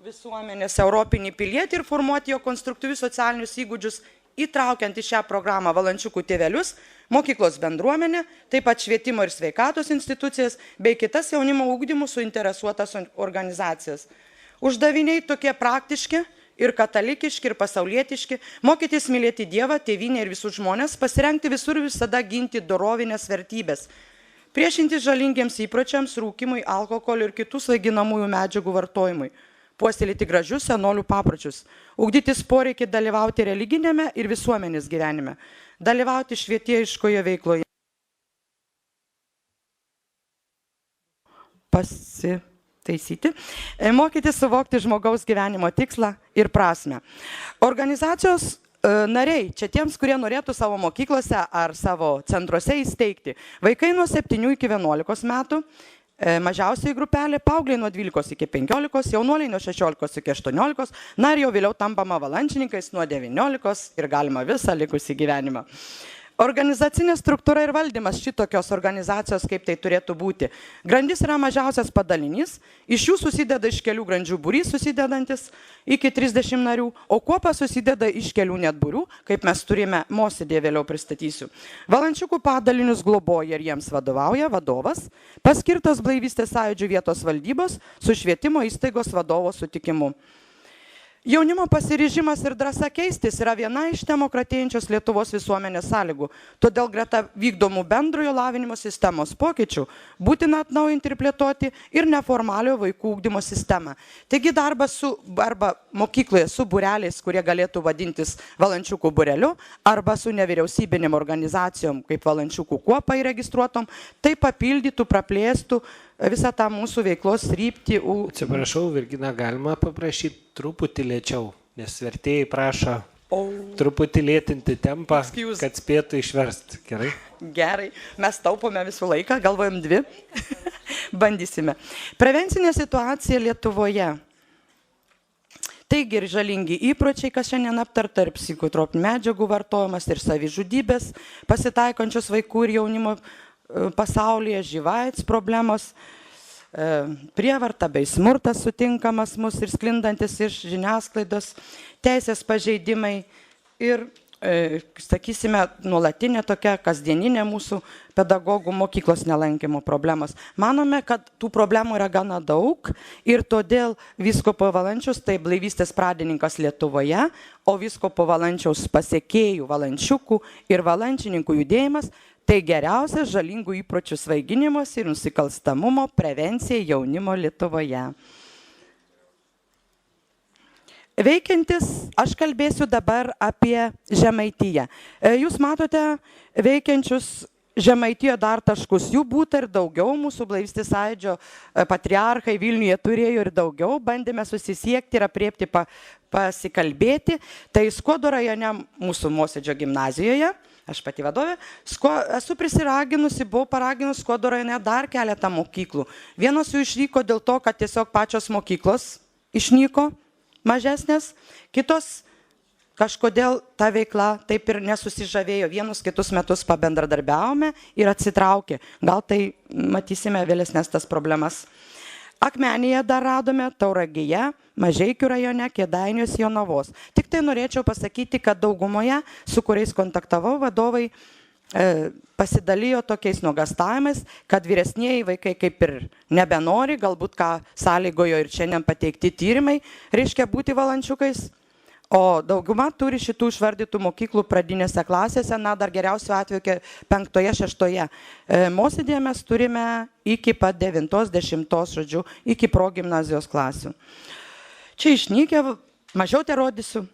visuomenės europinį pilietį ir formuoti jo konstruktyvius socialinius įgūdžius, įtraukiant į šią programą valančiukų tėvelius, mokyklos bendruomenę, taip pat švietimo ir sveikatos institucijas, bei kitas jaunimo ugdymų suinteresuotas organizacijas. Uždaviniai tokie praktiški, ir katalikiški, ir pasaulietiški, mokytis mylėti Dievą, tėvynę ir visus žmonės, pasirengti visur visada ginti dorovinės vertybės, priešinti žalingiems įpročiams, rūkimui, alkoholiui ir kitų svaiginamųjų medžiagų vartojimui, puoselėti gražius senolių papročius, ugdytis poreikį dalyvauti religinėme ir visuomenės gyvenime, dalyvauti švietėjiškoje veikloje, taisyti, mokytis suvokti žmogaus gyvenimo tikslą ir prasme. Organizacijos nariai, čia tiems, kurie norėtų savo mokyklose ar savo centruose įsteigti, vaikai nuo 7 iki 11 metų, mažiausiai grupelė, paaugliai nuo 12 iki 15, jaunuoliai nuo 16 iki 18, na ir jau vėliau tampama valančininkais nuo 19 ir galima visą likusį gyvenimą. Organizacinė struktūra ir valdymas šitokios organizacijos, kaip tai turėtų būti. Grandis yra mažiausias padalinys, iš jų susideda iš kelių grandžių būrys, susidedantis iki 30 narių, o kuopa susideda iš kelių net būrių, kaip mes turime Mosėdėje, vėliau pristatysiu. Valančiukų padalinius globoja ir jiems vadovauja vadovas, paskirtas Blaivystės sąjūdžio vietos valdybos su švietimo įstaigos vadovo sutikimu. Jaunimo pasiryžimas ir drąsa keistis yra viena iš demokratėjančios Lietuvos visuomenės sąlygų. Todėl greta vykdomų bendrojo lavinimo sistemos pokyčių būtina atnaujinti ir plėtoti ir neformaliojo vaikų ugdymo sistemą. Taigi darbas arba mokykloje su būreliais, kurie galėtų vadintis valančiukų būreliu, arba su nevyriausybinėm organizacijom, kaip valančiukų kuopa įregistruotom, tai papildytų, praplėstų visą tą mūsų veiklos kryptį. Atsiprašau, Virgina, galima paprašyti truputį lėčiau, nes vertėjai prašo truputį lėtinti tempą, kad spėtų išversti. Gerai? Gerai, mes taupome visų laiką, galvojam 2. Bandysime. Prevencinė situacija Lietuvoje. Taigi ir žalingi įpročiai, kas šiandien aptarta, ir psichotropinių medžiagų vartojimas, ir savižudybės pasitaikančios vaikų ir jaunimo pasaulyje, živ/AIDS problemos, prievarta bei smurtas sutinkamas mus ir sklindantis iš žiniasklaidos, teisės pažeidimai ir, sakysime, nuolatinė tokia kasdieninė mūsų pedagogų mokyklos nelankymo problemos. Manome, kad tų problemų yra gana daug ir todėl vyskupo Valančiaus tai blaivystės pradininkas Lietuvoje, o vyskupo Valančiaus pasiekėjų valančiukų ir valančininkų judėjimas tai geriausias žalingų įpročių svaiginimos ir nusikalstamumo prevencija jaunimo Lietuvoje. Veikiantis, aš kalbėsiu dabar apie Žemaitiją. Jūs matote veikiančius Žemaitijoje dar taškus, jų būta ir daugiau, mūsų Blaivystės sąjūdžio patriarchai Vilniuje turėjo ir daugiau, bandėme susisiekti ir apriepti, pasikalbėti. Tai Skuodo rajone mūsų Mosėdžio gimnazijoje, aš pati vadovė, esu prisiraginusi, buvau paraginus Skuodo rajone dar keletą mokyklų. Vienos jų išnyko dėl to, kad tiesiog pačios mokyklos išnyko mažesnės, kitos kažkodėl ta veikla taip ir nesusižavėjo. Vienus kitus metus pabendradarbiavome ir atsitraukė. Gal tai matysime vėlesnės tas problemas. Akmenėje dar radome, Tauragėje, Mažeikių rajone, Kėdainiuose, Jonavos. Tik tai norėčiau pasakyti, kad daugumoje, su kuriais kontaktavau, vadovai pasidalijo tokiais nuogastavimais, kad vyresnieji vaikai kaip ir nebenori, galbūt ką sąlygojo ir šiandien pateikti tyrimai, reiškia būti valančiukais. O dauguma turi šitų išvardytų mokyklų pradinėse klasėse, na dar geriausiu atveju 5-6. Mosėdėje mes turime iki pat 9-10, žodžiu, iki progimnazijos klasių. Čia išnykę, mažiau te rodysiu.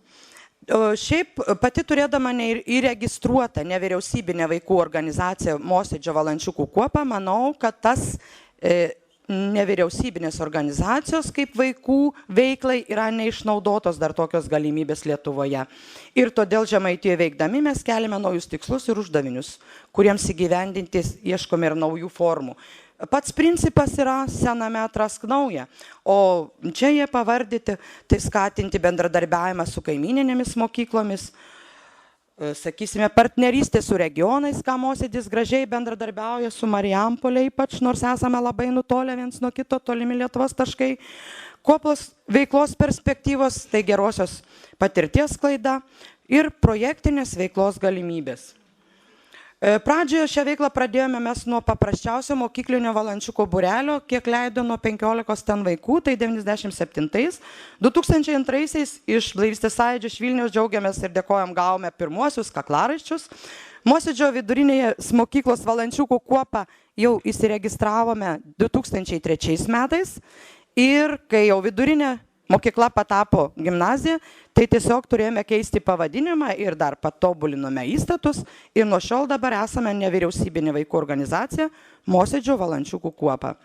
Šiaip pati turėdama įregistruotą nevyriausybinę vaikų organizaciją Mosėdžio valančiukų kuopą, manau, kad tas nevyriausybinės organizacijos kaip vaikų veiklai yra neišnaudotos dar tokios galimybės Lietuvoje. Ir todėl Žemaitijoje veikdami mes keliame naujus tikslus ir uždavinius, kuriems įgyvendinti ieškome ir naujų formų. Pats principas yra sename atrask naują, o čia jie pavardyti, tai skatinti bendradarbiavimą su kaimininėmis mokyklomis, sakysime, partnerystė su regionais, ką Mosėdis gražiai bendradarbiauja su Marijampolė, ypač nors esame labai nutolę viens nuo kito, tolimi Lietuvos taškai. Kuopos veiklos perspektyvos, tai gerosios patirties sklaida ir projektinės veiklos galimybės. Pradžioje šią veiklą pradėjome mes nuo paprasčiausio mokyklinio valančiuko būrelio, kiek leido nuo 15 ten vaikų, tai 97-ais. 2002-aisiais iš Blaivystės sąjūdžio iš Vilniaus džiaugiamės ir dėkojam, gavome pirmuosius kaklaraiščius. Mosėdžio vidurinėje mokyklos valančiukų kuopą jau įsiregistravome 2003 metais ir kai jau vidurinė mokykla patapo gimnazija, tai tiesiog turėjome keisti pavadinimą ir dar patobulinome įstatus ir nuo šiol dabar esame nevyriausybinė vaikų organizacija Mosėdžio valančiukų kuopa.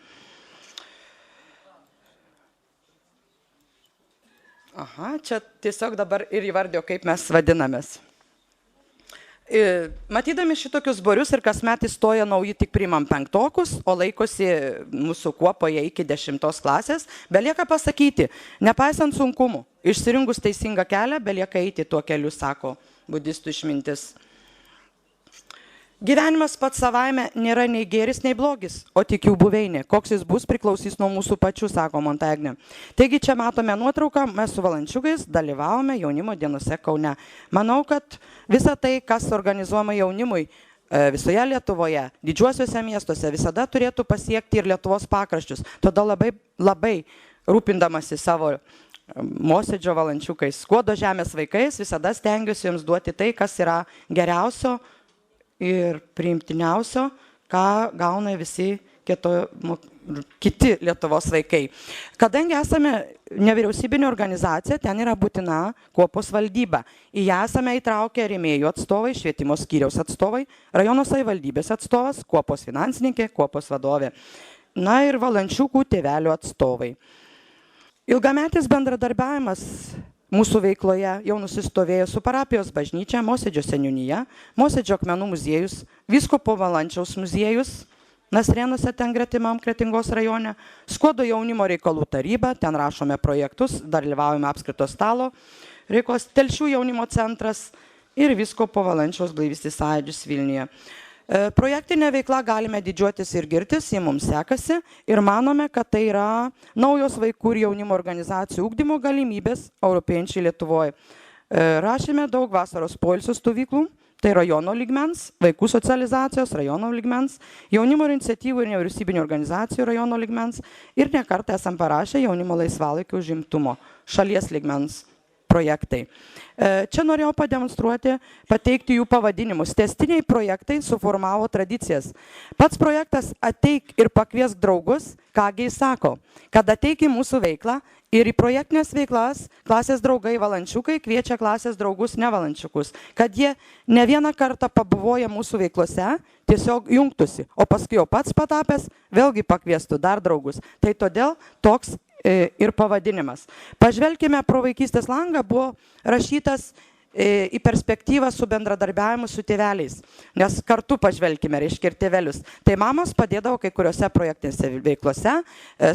Aha, čia tiesiog dabar ir įvardėjo, kaip mes vadinamės. Matydami šitokius būrius ir kasmet įstoja nauji, tik priimam 5-okus, o laikosi mūsų kuopoje iki 10 klasės, belieka pasakyti, nepaisant sunkumų, išsirinkus teisingą kelią, belieka eiti tuo keliu, sako budistų išmintis. Gyvenimas pats savaime nėra nei gėris, nei blogis, o tik jų buveinė. Koks jis bus, priklausys nuo mūsų pačių, sako Montagnė. Taigi čia matome nuotrauką, mes su valančiukais dalyvavome jaunimo dienose Kaune. Manau, kad visa tai, kas organizuojama jaunimui visoje Lietuvoje, didžiuosiuose miestuose, visada turėtų pasiekti ir Lietuvos pakraščius. Todėl labai rūpindamasi savo Mosėdžio valančiukais, Skuodo žemės vaikais, visada stengiuosi jums duoti tai, kas yra geriausio ir priimtiniausio, ką gauna visi kiti Lietuvos vaikai. Kadangi esame nevyriausybinė organizacija, ten yra būtina Kuopos valdyba. Į ją esame įtraukę rėmėjų atstovai, švietimo skyriaus atstovai, rajono savivaldybės atstovas, Kuopos finansininkė, Kuopos vadovė, na ir valančiukų tėvelių atstovai. Ilgametis bendradarbiavimas mūsų veikloje jau nusistovėjo su parapijos bažnyčia, Mosėdžio seniūnija, Mosėdžio akmenų muziejus, Vyskupo Valančiaus muziejus, Nasrėnuose ten gretimam Kretingos rajone, Skuodo jaunimo reikalų taryba, ten rašome projektus, dalyvaujame apskrito stalo reikalas, Telšių jaunimo centras ir Vyskupo Valančiaus blaivystės sąjūdis Vilniuje. Projektinė veikla galime didžiuotis ir girtis, jį mums sekasi ir manome, kad tai yra naujos vaikų ir jaunimo organizacijų ugdymo galimybės europiečiai Lietuvoje. Rašėme daug vasaros poilsio stovyklų, tai rajono lygmens, vaikų socializacijos rajono lygmens, jaunimo iniciatyvų ir nevyriausybinių organizacijų rajono lygmens ir nekartą esam parašę jaunimo laisvalaikio užimtumo šalies lygmens projektai. Čia norėjau pademonstruoti, pateikti jų pavadinimus. Tęstiniai projektai suformavo tradicijas. Pats projektas Ateik ir pakviesk draugus, kągi jis sako, kad ateik į mūsų veiklą ir į projektinės veiklas klasės draugai valančiukai kviečia klasės draugus nevalančiukus, kad jie ne vieną kartą pabuvoja mūsų veiklose, tiesiog jungtųsi, o paskui jau pats patapęs vėlgi pakviestų dar draugus. Tai todėl toks ir pavadinimas. Pažvelkime, pro vaikystės langą buvo rašytas į perspektyvą su bendradarbiavimu su tėveliais, nes kartu pažvelkime, reiškia ir tėvelius. Tai mamos padėdavo kai kuriuose projektinėse veiklose,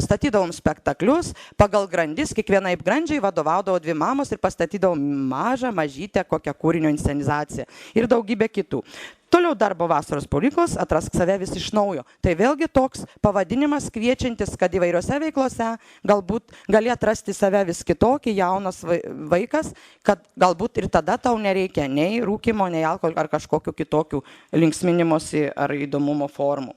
statydavom spektaklius, pagal grandis, kiekvienai grandžiai vadovaudavo dvi mamos ir pastatydavo mažytę kokią kūrinio inscenizaciją ir daugybę kitų. Toliau darbo vasaros polikos, atrask save vis iš naujo. Tai vėlgi toks pavadinimas kviečiantis, kad įvairiose veiklose galbūt gali atrasti save vis kitokį jaunas vaikas, kad galbūt ir tada tau nereikia nei rūkimo, nei alkoholio ar kažkokių kitokių linksminimosi ar įdomumo formų.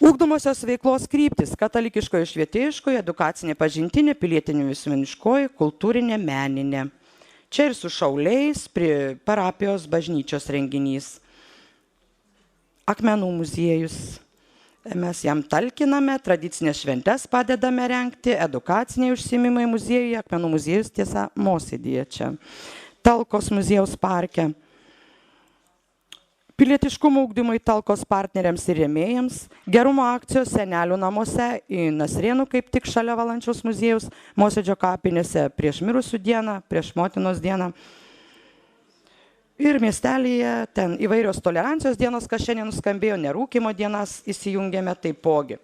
Ugdomosios veiklos kryptis - katalikiškoje, švietėjiškoje, edukacinė pažintinė, pilietinė visuomeniškoji, kultūrinė, meninė. Čia ir su šauliais, prie parapijos bažnyčios renginys. Akmenų muziejus. Mes jam talkiname, tradicinės šventes padedame rengti, edukaciniai užsiėmimai muziejuje, akmenų muziejus tiesa Mosėdyje čia. Talkos muziejaus parke. Pilietiškumo ugdymui Talkos partneriams ir rėmėjams, gerumo akcijos senelių namuose į Nasrėnų kaip tik šalia Valančiaus muziejaus, Mosėdžio kapinėse prieš mirusių dieną, prieš motinos dieną. Ir miestelyje ten įvairios tolerancijos dienos, kas šiandien nuskambėjo, nerūkimo dienas įsijungėme taipogi.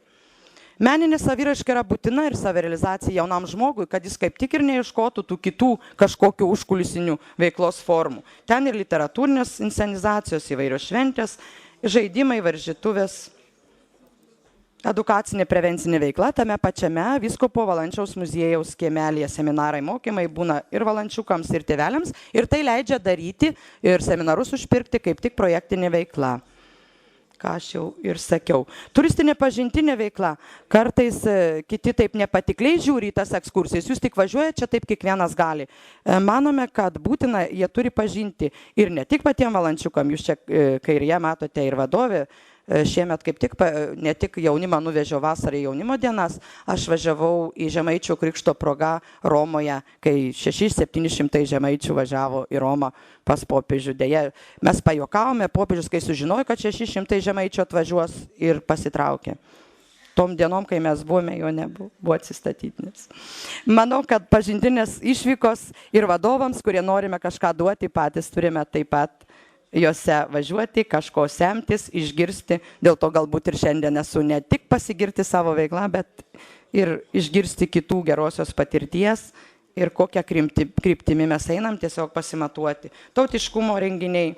Meninė saviraiška yra būtina ir savirealizacija jaunam žmogui, kad jis kaip tik ir neieškotų tų kitų kažkokių užkulisinių veiklos formų. Ten ir literatūrinės inscenizacijos, įvairios šventės, žaidimai, varžytuvės, edukacinė prevencinė veikla, tame pačiame Vyskupo Valančiaus muziejaus kiemelėje seminarai mokymai būna ir valančiukams, ir tėveliams, ir tai leidžia daryti ir seminarus užpirkti kaip tik projektinė veikla. Ką aš jau ir sakiau. Turistinė pažintinė veikla. Kartais kiti taip nepatikliai žiūri į tas ekskursijas. Jūs tik važiuojate, čia taip kiekvienas gali. Manome, kad būtina, jie turi pažinti ir ne tik patiem valančiukam, jūs čia kairėje matote ir vadovė. Šiemet kaip tik ne tik jaunimą nuvežiau vasarą į jaunimo dienas, aš važiavau į Žemaičių krikšto proga Romoje, kai 600-700 žemaičių važiavo į Romą pas popiežių. Deja, mes pajokavome, popiežius, kai sužinojo, kad 600 žemaičių atvažiuos ir pasitraukė. Tom dienom, kai mes buvome, jo nebuvo, buvo atsistatytinis. Manau, kad pažintinės išvykos ir vadovams, kurie norime kažką duoti, patys turime taip pat jose važiuoti, kažko semtis, išgirsti. Dėl to galbūt ir šiandien esu ne tik pasigirti savo veiklą, bet ir išgirsti kitų gerosios patirties ir kokią kryptimi mes einam, tiesiog pasimatuoti. Tautiškumo renginiai,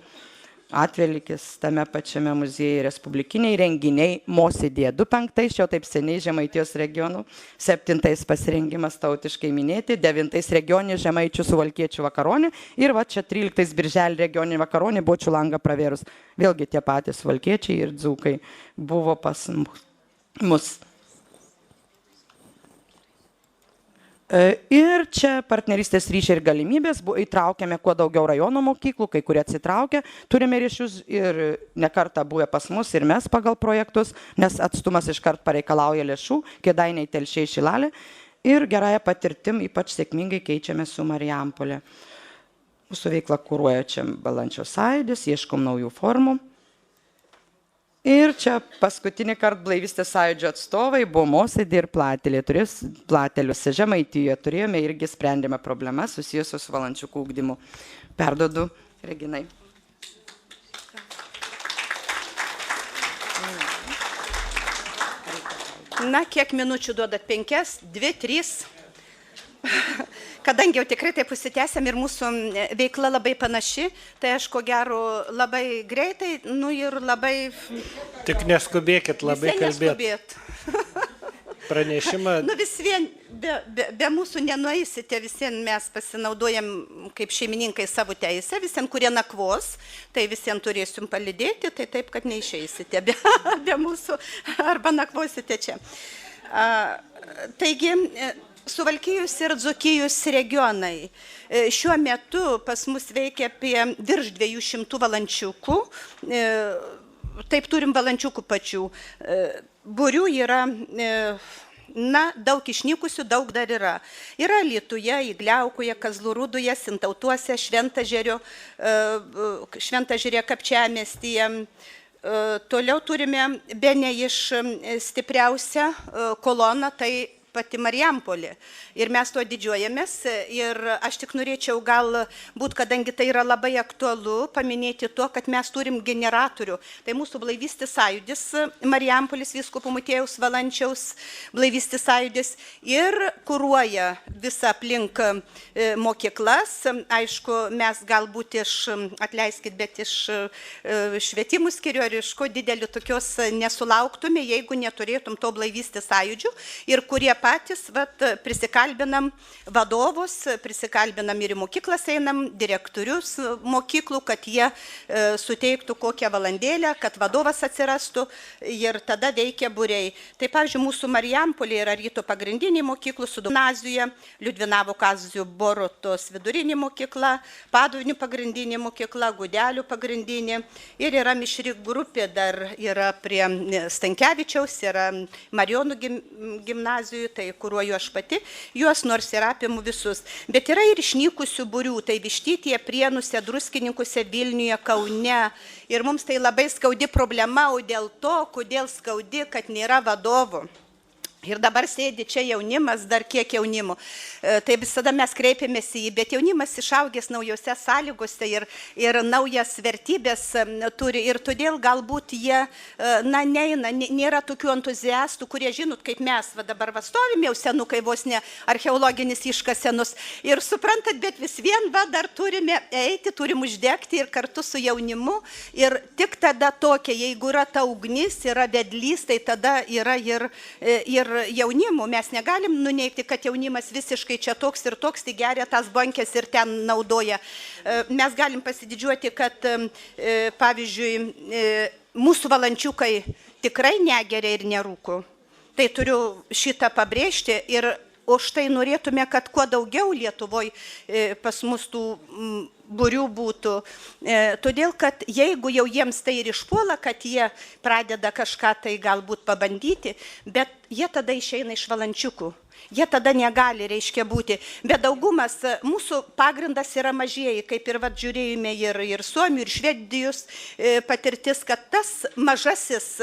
Atvelikis tame pačiame muziejuje, respublikiniai renginiai, Mosėdėje 25, jau taip seniai Žemaitijos regionų, 7 pasirengimas tautiškai minėti, 9 regioninis Žemaičių suvalkiečių vakaronė ir va čia 13 birželį regioninį vakaronį Bočių langą pravėrus. Vėlgi tie patys suvalkiečiai ir dzūkai buvo pas mus. Ir čia partnerystės ryšiai ir galimybės, įtraukiame kuo daugiau rajono mokyklų, kai kurie atsitraukia, turime ryšius ir nekartą buvę pas mus ir mes pagal projektus, nes atstumas iškart pareikalauja lėšų, Kėdainiai, Telšiai, Šilalė ir gerąją patirtim ypač sėkmingai keičiame su Marijampolė. Mūsų veiklą kūruoja čia Balandžio sąjūdis, ieškom naujų formų. Ir čia paskutinį kartą Blaivystės sąjūdžio atstovai buvo Mosėdė ir Plateliuose. Žemaitijoje turėjome irgi sprendėme problemas susijusios su Valančiukų ugdymu. Perduodu Reginai. Na, kiek minučių duodat? 5, 2, 3? Kadangi jau tikrai taip užsitęsėm ir mūsų veikla labai panaši, tai aš ko gero labai greitai, nu ir labai... Tik neskubėkit labai kalbėti. Pranešimą. Nu vis vien, be mūsų nenueisite, visien mes pasinaudojam kaip šeimininkai savo teisę, visien, kurie nakvos, tai visien turėsim palydėti, tai taip, kad neišeisite be mūsų arba nakvosite čia. Taigi, Suvalkijos ir Dzūkijos regionai. Šiuo metu pas mus veikia apie virš 200 valančiukų. Taip turim valančiukų pačių. Būrių yra, na, daug išnykusių, daug dar yra. Yra Alytuje, Igliaukoje, Kazlų Rūdoje, Sintautuose, Šventažirė Kapčiamiestyje. Toliau turime bene iš stipriausią koloną, tai pati Marijampolė. Ir mes to didžiuojamės. Ir aš tik norėčiau galbūt, kadangi tai yra labai aktualu, paminėti to, kad mes turim generatorių. Tai mūsų Blaivystės sąjūdis, Marijampolės vyskupo Motiejaus Valančiaus Blaivystės sąjūdis ir kuruoja visą aplink mokyklas. Aišku, mes galbūt atleiskit, bet iš švietimų skyrių ar iš ko didelį tokios nesulauktume, jeigu neturėtum to Blaivystės sąjūdžių ir kurie patys prisikalbinam vadovus, prisikalbinam ir į mokyklas einam, direktorius mokyklų, kad jie suteiktų kokią valandėlę, kad vadovas atsirastų ir tada veikia būriai. Tai, pavyzdžiui, mūsų Marijampolė yra Ryto pagrindinė mokyklų su gimnazija, Liudvinavo Kazio Borutos vidurinė mokykla, Paduvinių pagrindinė mokykla, Gudelių pagrindinė ir yra mišri grupė, dar yra prie Stankevičiaus, yra Marijonų gimnazijų, tai kuruoju aš pati, juos nors ir apimu visus. Bet yra ir išnykusių būrių, tai Vištytyje, Prienuose, Druskininkuose, Vilniuje, Kaune. Ir mums tai labai skaudi problema, o dėl to, kodėl skaudi, kad nėra vadovų. Ir dabar sėdi čia jaunimas, dar kiek jaunimų. Tai visada mes kreipiamės į jį, bet jaunimas išaugęs naujose sąlygose ir naujas vertybės turi. Ir todėl galbūt jie, na, neina, nėra tokių entuziastų, kurie žinot, kaip mes dabar stovim jau senukai, vos ne archeologinis iškasenus. Ir suprantat, bet vis vien dar turime eiti, turim uždegti ir kartu su jaunimu. Ir tik tada tokia, jeigu yra ta ugnis, yra vedlys, tai tada yra ir jaunimų. Mes negalim nuneigti, kad jaunimas visiškai čia toks ir toks, tai geria tas bankės ir ten naudoja. Mes galim pasididžiuoti, kad, pavyzdžiui, mūsų valančiukai tikrai negeria ir nerūko. Tai turiu šitą pabrėžti ir už tai norėtume, kad kuo daugiau Lietuvoje pas mus tų būrių būtų. Todėl, kad jeigu jau jiems tai ir išpuola, kad jie pradeda kažką tai galbūt pabandyti, bet jie tada išeina iš valančiukų. Jie tada negali, reiškia, būti. Bet daugumas, mūsų pagrindas yra mažieji, kaip ir žiūrėjome ir Suomijų, ir Švedijos patirtis, kad tas mažasis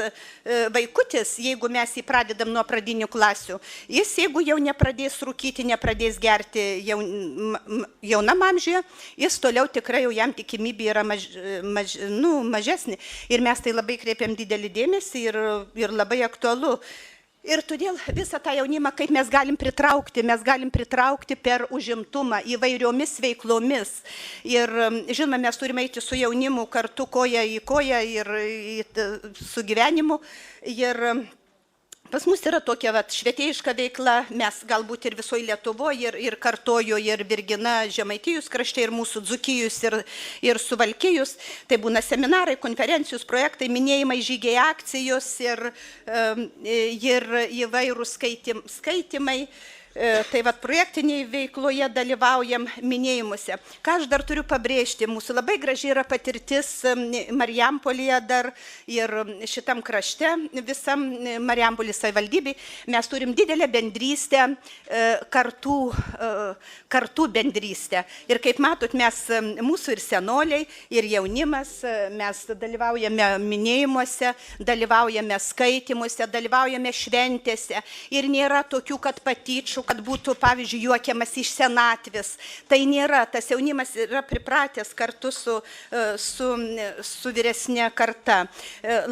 vaikutis, jeigu mes jį pradedam nuo pradinių klasių, jis, jeigu jau nepradės rūkyti, nepradės gerti jaunam amžiuje, jis toliau tikrai jau jam tikimybė yra mažesnė. Ir mes tai labai kreipiam didelį dėmesį ir labai aktualu. Ir todėl visą tą jaunimą, kaip mes galim pritraukti per užimtumą įvairiomis veiklomis. Ir žinoma, mes turime eiti su jaunimu kartu koja į koją ir su gyvenimu. Ir pas mus yra tokia švietėjiška veikla, mes galbūt ir visoje Lietuvoje, ir kartojo, ir Virgina Žemaitijos krašte, ir mūsų Dzūkijos, ir Suvalkijos. Tai būna seminarai, konferencijos, projektai, minėjimai, žygiai, akcijos ir įvairūs skaitimai. Tai projektiniai veikloje dalyvaujam minėjimuose. Ką aš dar turiu pabrėžti, mūsų labai gražiai yra patirtis Marijampolėje dar ir šitam krašte, visam Marijampolės savivaldybei. Mes turim didelę bendrystę, kartų bendrystę. Ir kaip matot, mes, mūsų ir senoliai, ir jaunimas, mes dalyvaujame minėjimuose, dalyvaujame skaitimuose, dalyvaujame šventėse. Ir nėra tokių, kad patyčių, kad būtų, pavyzdžiui, juokiamas iš senatvės. Tai nėra, tas jaunimas yra pripratęs kartu su vyresnė karta.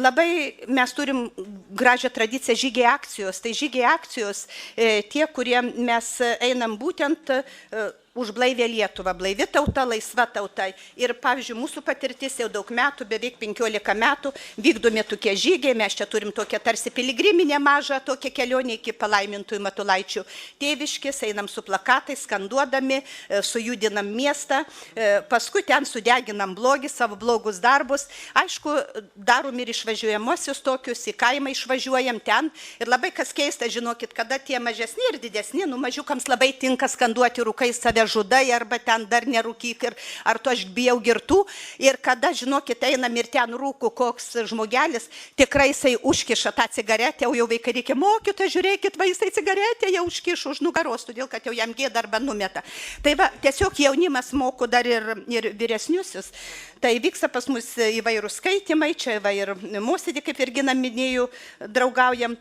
Labai mes turim gražią tradiciją žygiai akcijos. Tai žygiai akcijos, tie, kurie mes einam būtent už blaivę Lietuvą, blaivi tauta, laisva tauta. Ir, pavyzdžiui, mūsų patirtis jau daug metų, beveik 15 metų, vykdomi tokie žygiai, mes čia turim tokią tarsi piligriminę mažą, tokią kelionę iki palaimintųjų Matulaičių tėviškės, einam su plakatais, skanduodami, sujudinam miestą, paskui ten sudeginam blogį, savo blogus darbus. Aišku, darom ir išvažiuojamosius tokius, į kaimą išvažiuojam ten. Ir labai kas keista, žinokit, kada tie mažesni ir didesni, mažiukams labai tinka skanduoti rūkais save žudai, arba ten dar nerūkyk, ar tu aš bijau girtų. Ir kada, žinokit, einam ir ten rūkų koks žmogelis, tikrai jisai užkiša tą cigaretę, jau vaikai reikia mokyti, žiūrėkit, va jisai cigaretę jau užkiša už nugaros, todėl kad jau jam gėda arba numeta. Tai va, tiesiog jaunimas moko dar ir vyresniusius. Tai vyksta pas mus įvairūs skaitimai, čia va ir mosėdį, kaip Virgina minėjau, draugaujam.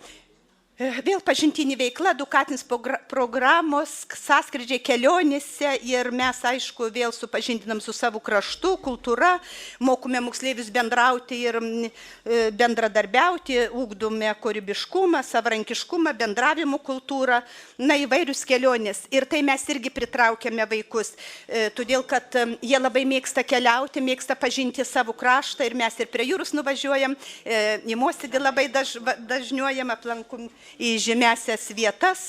Vėl pažintinė veikla, edukacinės programos, sąskrydžiai kelionėse ir mes, aišku, vėl supažindinam su savo kraštu, kultūra, mokome moksleivius bendrauti ir bendradarbiauti, ugdome kūrybiškumą, savarankiškumą, bendravimo kultūrą, įvairius kelionės. Ir tai mes irgi pritraukiame vaikus, todėl kad jie labai mėgsta keliauti, mėgsta pažinti savo kraštą ir mes ir prie jūros nuvažiuojam, į mosėdį labai dažniuojam, aplankom į žemiasias vietas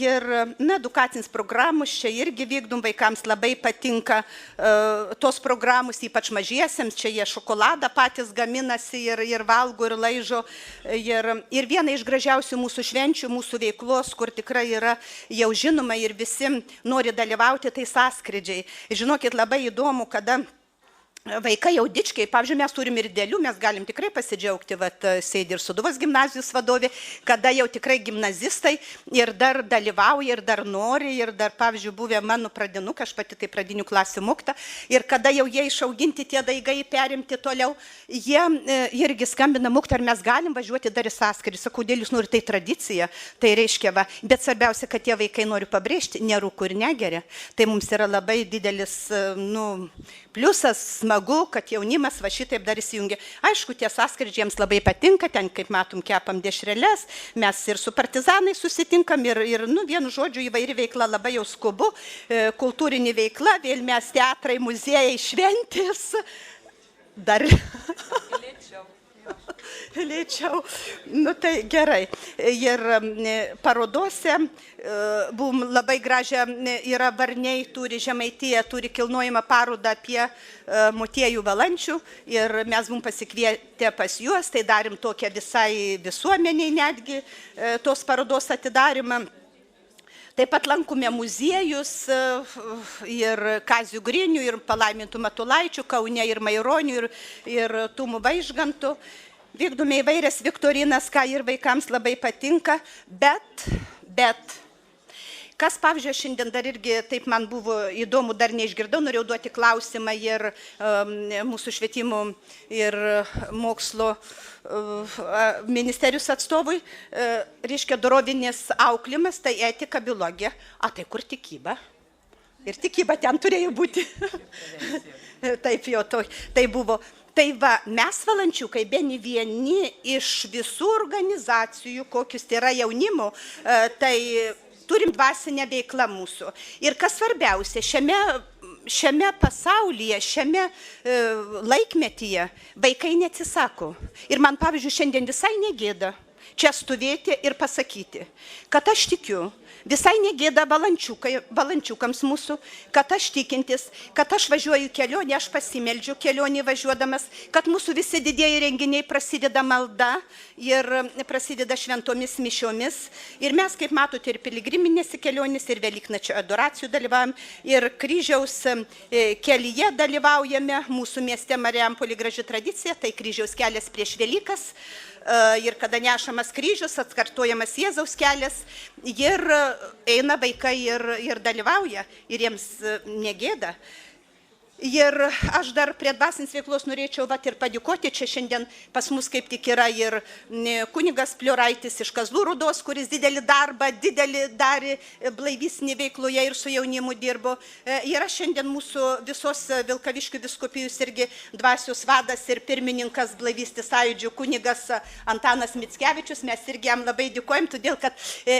ir edukacinis programos čia irgi vykdom, vaikams labai patinka tos programos, ypač mažiesiems, čia jie šokoladą patys gaminasi ir valgo ir laižo ir viena iš gražiausių mūsų švenčių, mūsų veiklos, kur tikrai yra jau žinoma ir visi nori dalyvauti, tai sąskrydžiai. Žinokit, labai įdomu, kada vaikai jau dičkiai, pavyzdžiui, mes turim ir dėlių, mes galim tikrai pasidžiaugti, sėdi ir Sūduvos gimnazijos vadovė, kada jau tikrai gimnazistai ir dar dalyvauja, ir dar nori, ir dar, pavyzdžiui, buvę mano pradinukai, aš pati tai pradinių klasių mokta, ir kada jau jie išauginti tie daigai, perimti toliau, jie irgi skambina mokta, ar mes galim važiuoti dar į sąskrydį. Sakau, dėl jūs nori, tai tradicija, tai reiškia, bet svarbiausia, kad tie vaikai nori pabrėžti, nerūko ir negeria. Tai mums yra labai didelis, pliusas, smagu, kad jaunimas va šitaip dar įsijungia. Aišku, tie sąskrydžiams labai patinka, ten, kaip matom, kepam dešreles, mes ir su partizanai susitinkam ir vienu žodžiu, įvairi veikla, labai jau skubu, kultūrinė veikla, vėl mes teatrai, muziejai, šventės. Dar lėčiau. Tai gerai. Ir parodose buvom labai gražią, yra Varniai, turi Žemaitija, turi kilnojimą parodą apie Motiejų Valančių ir mes buvom pasikvietę pas juos, tai darim tokią visai visuomeniai netgi tos parodos atidarimą. Taip pat lankome muziejus ir Kazių Grinių, ir palaimintų Matulaičių, Kaune, ir Maironių, ir Tumų Vaižgantų. Vykdome įvairias viktorinas, ką ir vaikams labai patinka, bet kas, pavyzdžiui, šiandien dar irgi taip man buvo įdomu, dar neišgirdau, norėjau duoti klausimą ir mūsų švietimo ir mokslo ministerijos atstovui, reiškia dorovinis auklimas, tai etika, biologija. Tai kur tikyba? Ir tikyba ten turėjo būti. Taip jau, tai buvo. Tai va, mes valančiukai, bene vieni iš visų organizacijų, kokius tai yra jaunimo, tai turim dvasinę veiklą mūsų. Ir kas svarbiausia, šiame pasaulyje, šiame laikmetyje vaikai neatsisako. Ir man, pavyzdžiui, šiandien visai negėda čia stovėti ir pasakyti, kad aš tikiu, visai negėda valančiukams mūsų, kad aš tikintis, kad aš važiuoju kelionį, aš pasimeldžiu kelionį važiuodamas, kad mūsų visi didieji renginiai prasideda malda ir prasideda šventomis mišiomis. Ir mes, kaip matote, ir piligriminėse kelionėse, ir Velyknakčio adoracijų dalyvaujam, ir kryžiaus kelyje dalyvaujame. Mūsų mieste Marijampolė graži tradicija, tai kryžiaus kelias prieš Velykas. Ir kada nešamas kryžius, atkartojamas Jėzaus kelias, ir eina vaikai ir dalyvauja, ir jiems negėda. Ir aš dar prie dvasinės veiklos norėčiau ir padėkoti, čia šiandien pas mus kaip tik yra ir kunigas Plioraitis iš Kazlų Rūdos, kuris didelį darbą, darė blaivisnėje veikloje ir su jaunimu dirbo. Yra šiandien mūsų visos Vilkaviškių vyskupijos irgi dvasios vadas ir pirmininkas blaivystės sąjūdžio kunigas Antanas Mickevičius. Mes irgi jam labai dėkojam, todėl kad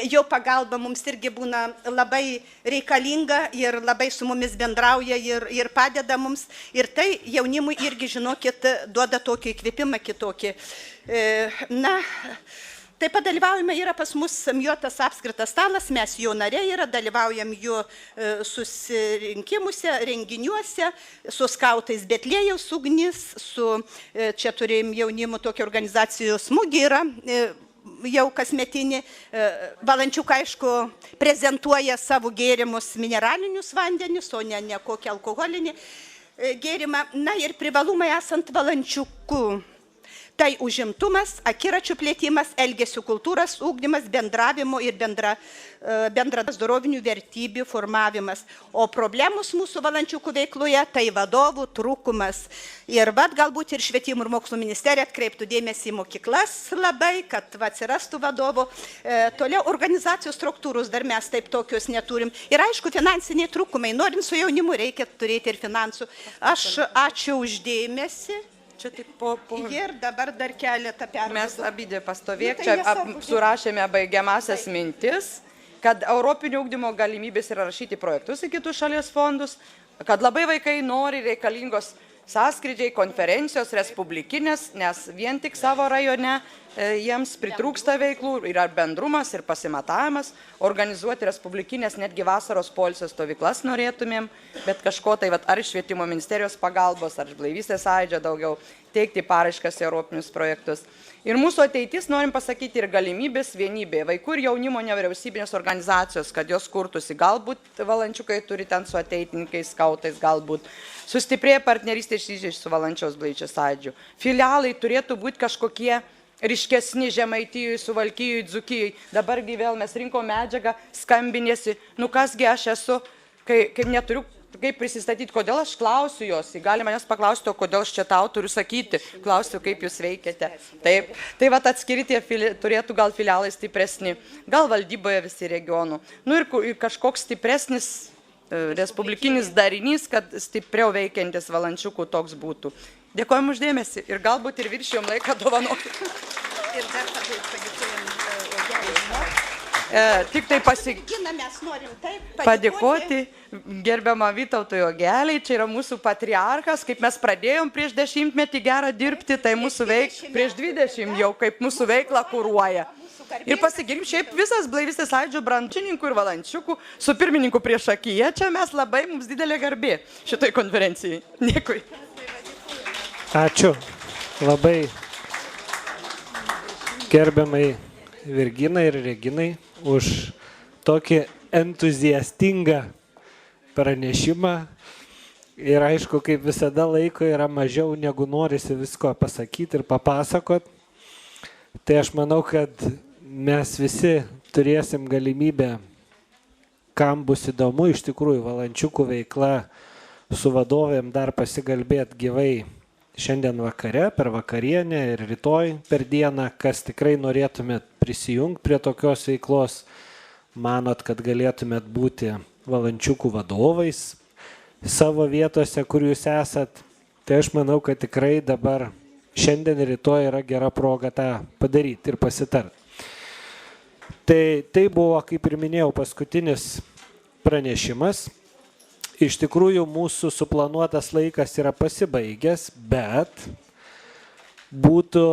jo pagalba mums irgi būna labai reikalinga ir labai su mumis bendrauja ir padeda mums. Ir tai jaunimui irgi, žinokit, duoda tokį įkvėpimą kitokį. Na, taip pat dalyvaujame, yra pas mus Samjotas apskritas stalas, mes jo nariai yra, dalyvaujam jo susirinkimuose, renginiuose, su skautais Betlėjaus ugnis, čia turėjom jaunimo tokią organizacijų smūgį yra, jau kasmetinį. Valančiukai, aišku, prezentuoja savo gėrimus mineralinius vandenis, o ne kokį alkoholinį gėrimą. Na ir privalumai esant valančiukų. Tai užimtumas, akiračių plėtimas, elgesio kultūros ugdymas, bendravimo ir bendras dorovinių vertybių formavimas. O problemos mūsų valančiukų veikloje tai vadovų trūkumas. Ir galbūt ir Švietimo ir mokslo ministerija atkreiptų dėmesį į mokyklas labai, kad atsirastų vadovų. Toliau organizacijos struktūros dar mes taip tokios neturim. Ir aišku, finansiniai trūkumai. Norint su jaunimu reikia turėti ir finansų. Aš ačiū uždėmesi. Čia tik Ir dabar dar keletą perduodu. Mes abidė pastovėk, čia surašėme baigiamasias mintis, kad Europinio ugdymo galimybės yra rašyti projektus į kitus šalies fondus, kad labai vaikai nori reikalingos sąskrydžiai, konferencijos, respublikinės, nes vien tik savo rajone jiems pritrūksta veiklų, yra bendrumas ir pasimatavimas, organizuoti respublikinės netgi vasaros poilsio stovyklas norėtumėm, bet kažko tai ar Švietimo ministerijos pagalbos, ar blaivystės sąjūdžio daugiau teikti paraiškas į europinius projektus. Ir mūsų ateitis, norim pasakyti, ir galimybės vienybė, vaikų ir jaunimo nevyriausybinės organizacijos, kad jos kurtųsi, galbūt valančiukai turi ten su ateitininkais, skautais, galbūt sustiprėję partnerystės ryšiai su Valančiaus blaivystės sąjūdžiu. Filialai turėtų būti kažkokie ryškesni Žemaitijui, Suvalkijui, Dzūkijui. Dabargi vėl mes rinkom medžiagą, skambinėsi, kasgi aš esu, kai neturiu kaip prisistatyti, kodėl aš klausiu jos, galima manęs paklausti, o kodėl aš čia tau turiu sakyti, klausiu, kaip jūs veikiate. Taip, tai atskiri tie turėtų gal filialai stipresni, gal valdyboje visi regionų. Ir kažkoks stipresnis respublikinis darinys, kad stipriau veikiantis valančiukų toks būtų. Dėkojom uždėmesi ir galbūt ir viršijom laiką dovanokit. Ir dar padėkojom Tik tai padėkoti gerbiamą Vytautui Ogeliai, čia yra mūsų patriarchas, kaip mes pradėjom prieš 10 metį gerą dirbti, tai mūsų prieš 20 jau kaip mūsų veiklą kuruoja. Ir pasigirim, šiaip visas blaivystės sąjūdžio brančininkų ir valančiukų su pirmininku prieš akiją, čia mes labai, mums didelė garbė šitoj konferencijai. Dėkui. Ačiū labai gerbiamai Virginai ir Reginai už tokį entuziastingą pranešimą. Ir aišku, kaip visada laiko yra mažiau, negu norisi visko pasakyti ir papasakot. Tai aš manau, kad mes visi turėsim galimybę, kam bus įdomu, iš tikrųjų valančiukų veikla su vadovėm dar pasikalbėti gyvai šiandien vakare, per vakarienę ir rytoj per dieną, kas tikrai norėtumėt prisijungti prie tokios veiklos, manot, kad galėtumėt būti valančiukų vadovais savo vietose, kur jūs esat. Tai aš manau, kad tikrai dabar šiandien ir rytoj yra gera proga tą padaryti ir pasitarti. Tai buvo, kaip ir minėjau, paskutinis pranešimas. Iš tikrųjų, mūsų suplanuotas laikas yra pasibaigęs, bet būtų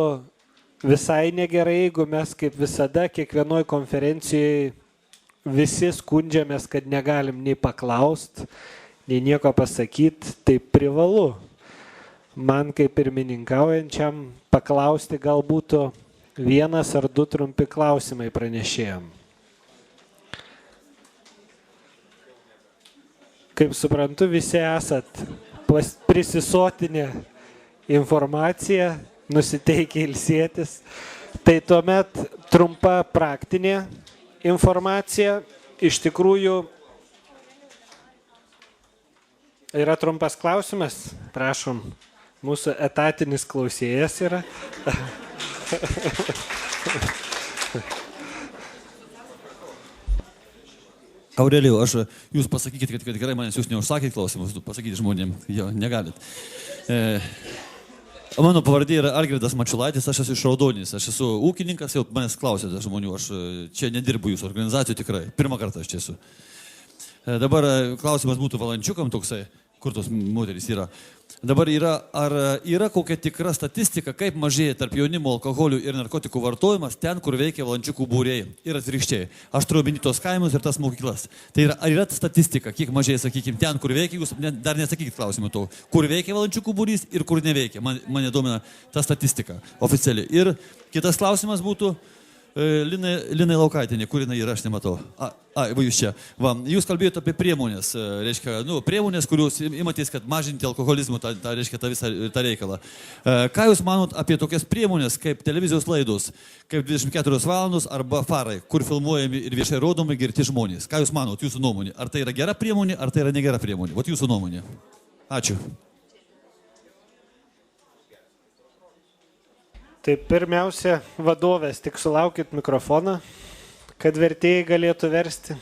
visai negerai, jeigu mes kaip visada kiekvienoj konferencijoje visi skundžiamės, kad negalim nei paklaust, nei nieko pasakyti, tai privalu man kaip pirmininkaujančiam paklausti gal būtų 1 ar 2 trumpi klausimai pranešėjam. Kaip suprantu, visi esat prisisotinę informaciją, nusiteikę ilsėtis. Tai tuomet trumpa praktinė informacija. Iš tikrųjų, yra trumpas klausimas. Prašom, mūsų etatinis klausėjas yra. Aurelijau, jūs pasakykit, kad tikrai manęs jūs neužsakėt klausimus, pasakyti žmonėm, jo, negalit. Mano pavardė yra Algirdas Mačiulaitis, aš esu iš Raudonės, aš esu ūkininkas, jau manęs klausėte žmonių, aš čia nedirbu jūsų organizacijų tikrai, pirmą kartą aš čia esu. Dabar klausimas būtų Valančiukam toksai, kur tos moterys yra. Dabar ar yra kokia tikra statistika, kaip mažėja tarp jaunimo alkoholių ir narkotikų vartojimas ten, kur veikia Valančiukų būriai ir atvirkščiai. Aš turiu omeny tos kaimus ir tas mokyklas. Tai ar yra statistika, kiek mažėja, sakykime, ten, kur veikia, jūs dar nesakykit klausimą to, kur veikia Valančiukų būrys ir kur neveikia. Mane domina ta statistika oficialiai. Ir kitas klausimas būtų Linai Laukaitinė, kur jinai yra, aš nematau. Jūs čia. Jūs kalbėjote apie priemonės, reiškia, priemonės, kurios imatės, kad mažinti alkoholizmų, reiškia, tą visą tą reikalą. Ką jūs manot apie tokias priemonės, kaip televizijos laidos, kaip 24 valandos arba farai, kur filmuojami ir viešai rodomi girti žmonės? Ką jūs manot, jūsų nuomonė? Ar tai yra gera priemonė, ar tai yra negera priemonė? Vat jūsų nuomonė. Ačiū. Tai pirmiausia, vadovės, tik sulaukit mikrofoną, kad vertėjai galėtų versti.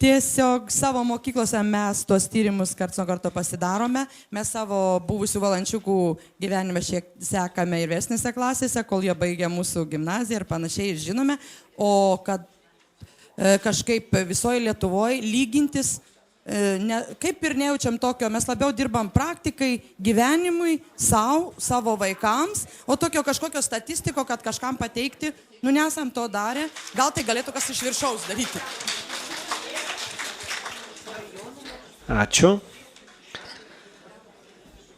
Tiesiog savo mokyklose mes tuos tyrimus karts nuo karto pasidarome. Mes savo buvusių Valančiukų gyvenime šiek sekame ir vyresnėse klasėse, kol jie baigia mūsų gimnaziją ir panašiai žinome. O kad kažkaip visoje Lietuvoje lygintis, kaip ir nejaučiam tokio, mes labiau dirbam praktikai, gyvenimui, savo vaikams, o tokio kažkokio statistiko, kad kažkam pateikti, nesam to darę, gal tai galėtų kas iš viršaus daryti. Ačiū.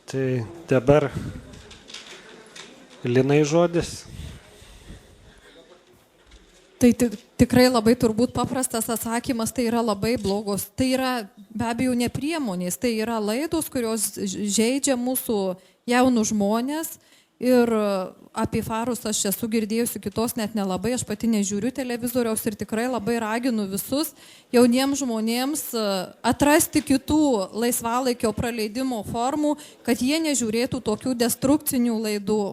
Tai dabar Linai žodis. Tai tikrai labai turbūt paprastas atsakymas, tai yra labai blogos. Tai yra be abejo ne priemonės, tai yra laidos, kurios žeidžia mūsų jaunus žmonės. Ir apie farus aš esu girdėjusi, kitos net nelabai, aš pati nežiūriu televizoriaus ir tikrai labai raginu visus jauniems žmonėms atrasti kitų laisvalaikio praleidimo formų, kad jie nežiūrėtų tokių destrukcinių laidų.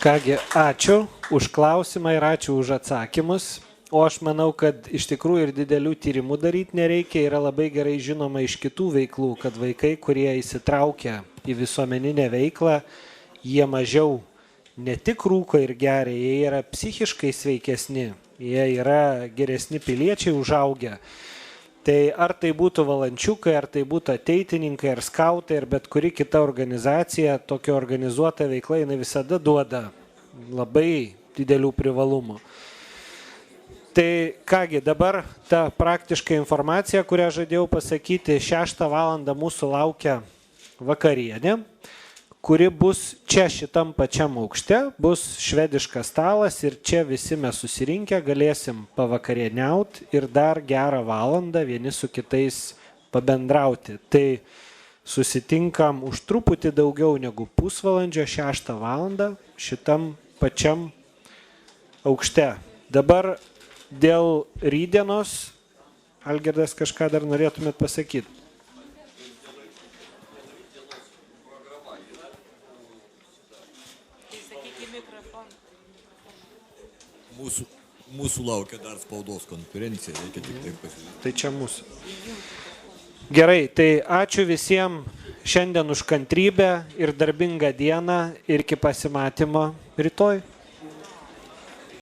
Kągi, ačiū už klausimą ir ačiū už atsakymus. O aš manau, kad iš tikrųjų ir didelių tyrimų daryti nereikia. Yra labai gerai žinoma iš kitų veiklų, kad vaikai, kurie įsitraukia į visuomeninę veiklą, jie mažiau ne tik rūko ir geria, jie yra psichiškai sveikesni, jie yra geresni piliečiai užaugę. Tai ar tai būtų Valančiukai, ar tai būtų ateitininkai, ar skautai, ar bet kuri kita organizacija, tokia organizuota veikla, jinai visada duoda labai didelių privalumų. Tai kągi, dabar ta praktiška informacija, kurią žadėjau pasakyti, 6 valandą mūsų laukia vakarienė, kuri bus čia šitam pačiam aukšte, bus švediškas stalas ir čia visi mes susirinkę galėsim pavakarieniauti ir dar gerą valandą vieni su kitais pabendrauti. Tai susitinkam už truputį daugiau negu pusvalandžio 6 valandą šitam pačiam aukšte. Dabar dėl rytdienos, Algirdas, kažką dar norėtumėt pasakyti? Mūsų laukia dar spaudos konferencija, reikia tik taip pasižiūrėti. Tai čia mūsų. Gerai, tai ačiū visiems šiandien už kantrybę ir darbingą dieną ir iki pasimatymo rytoj.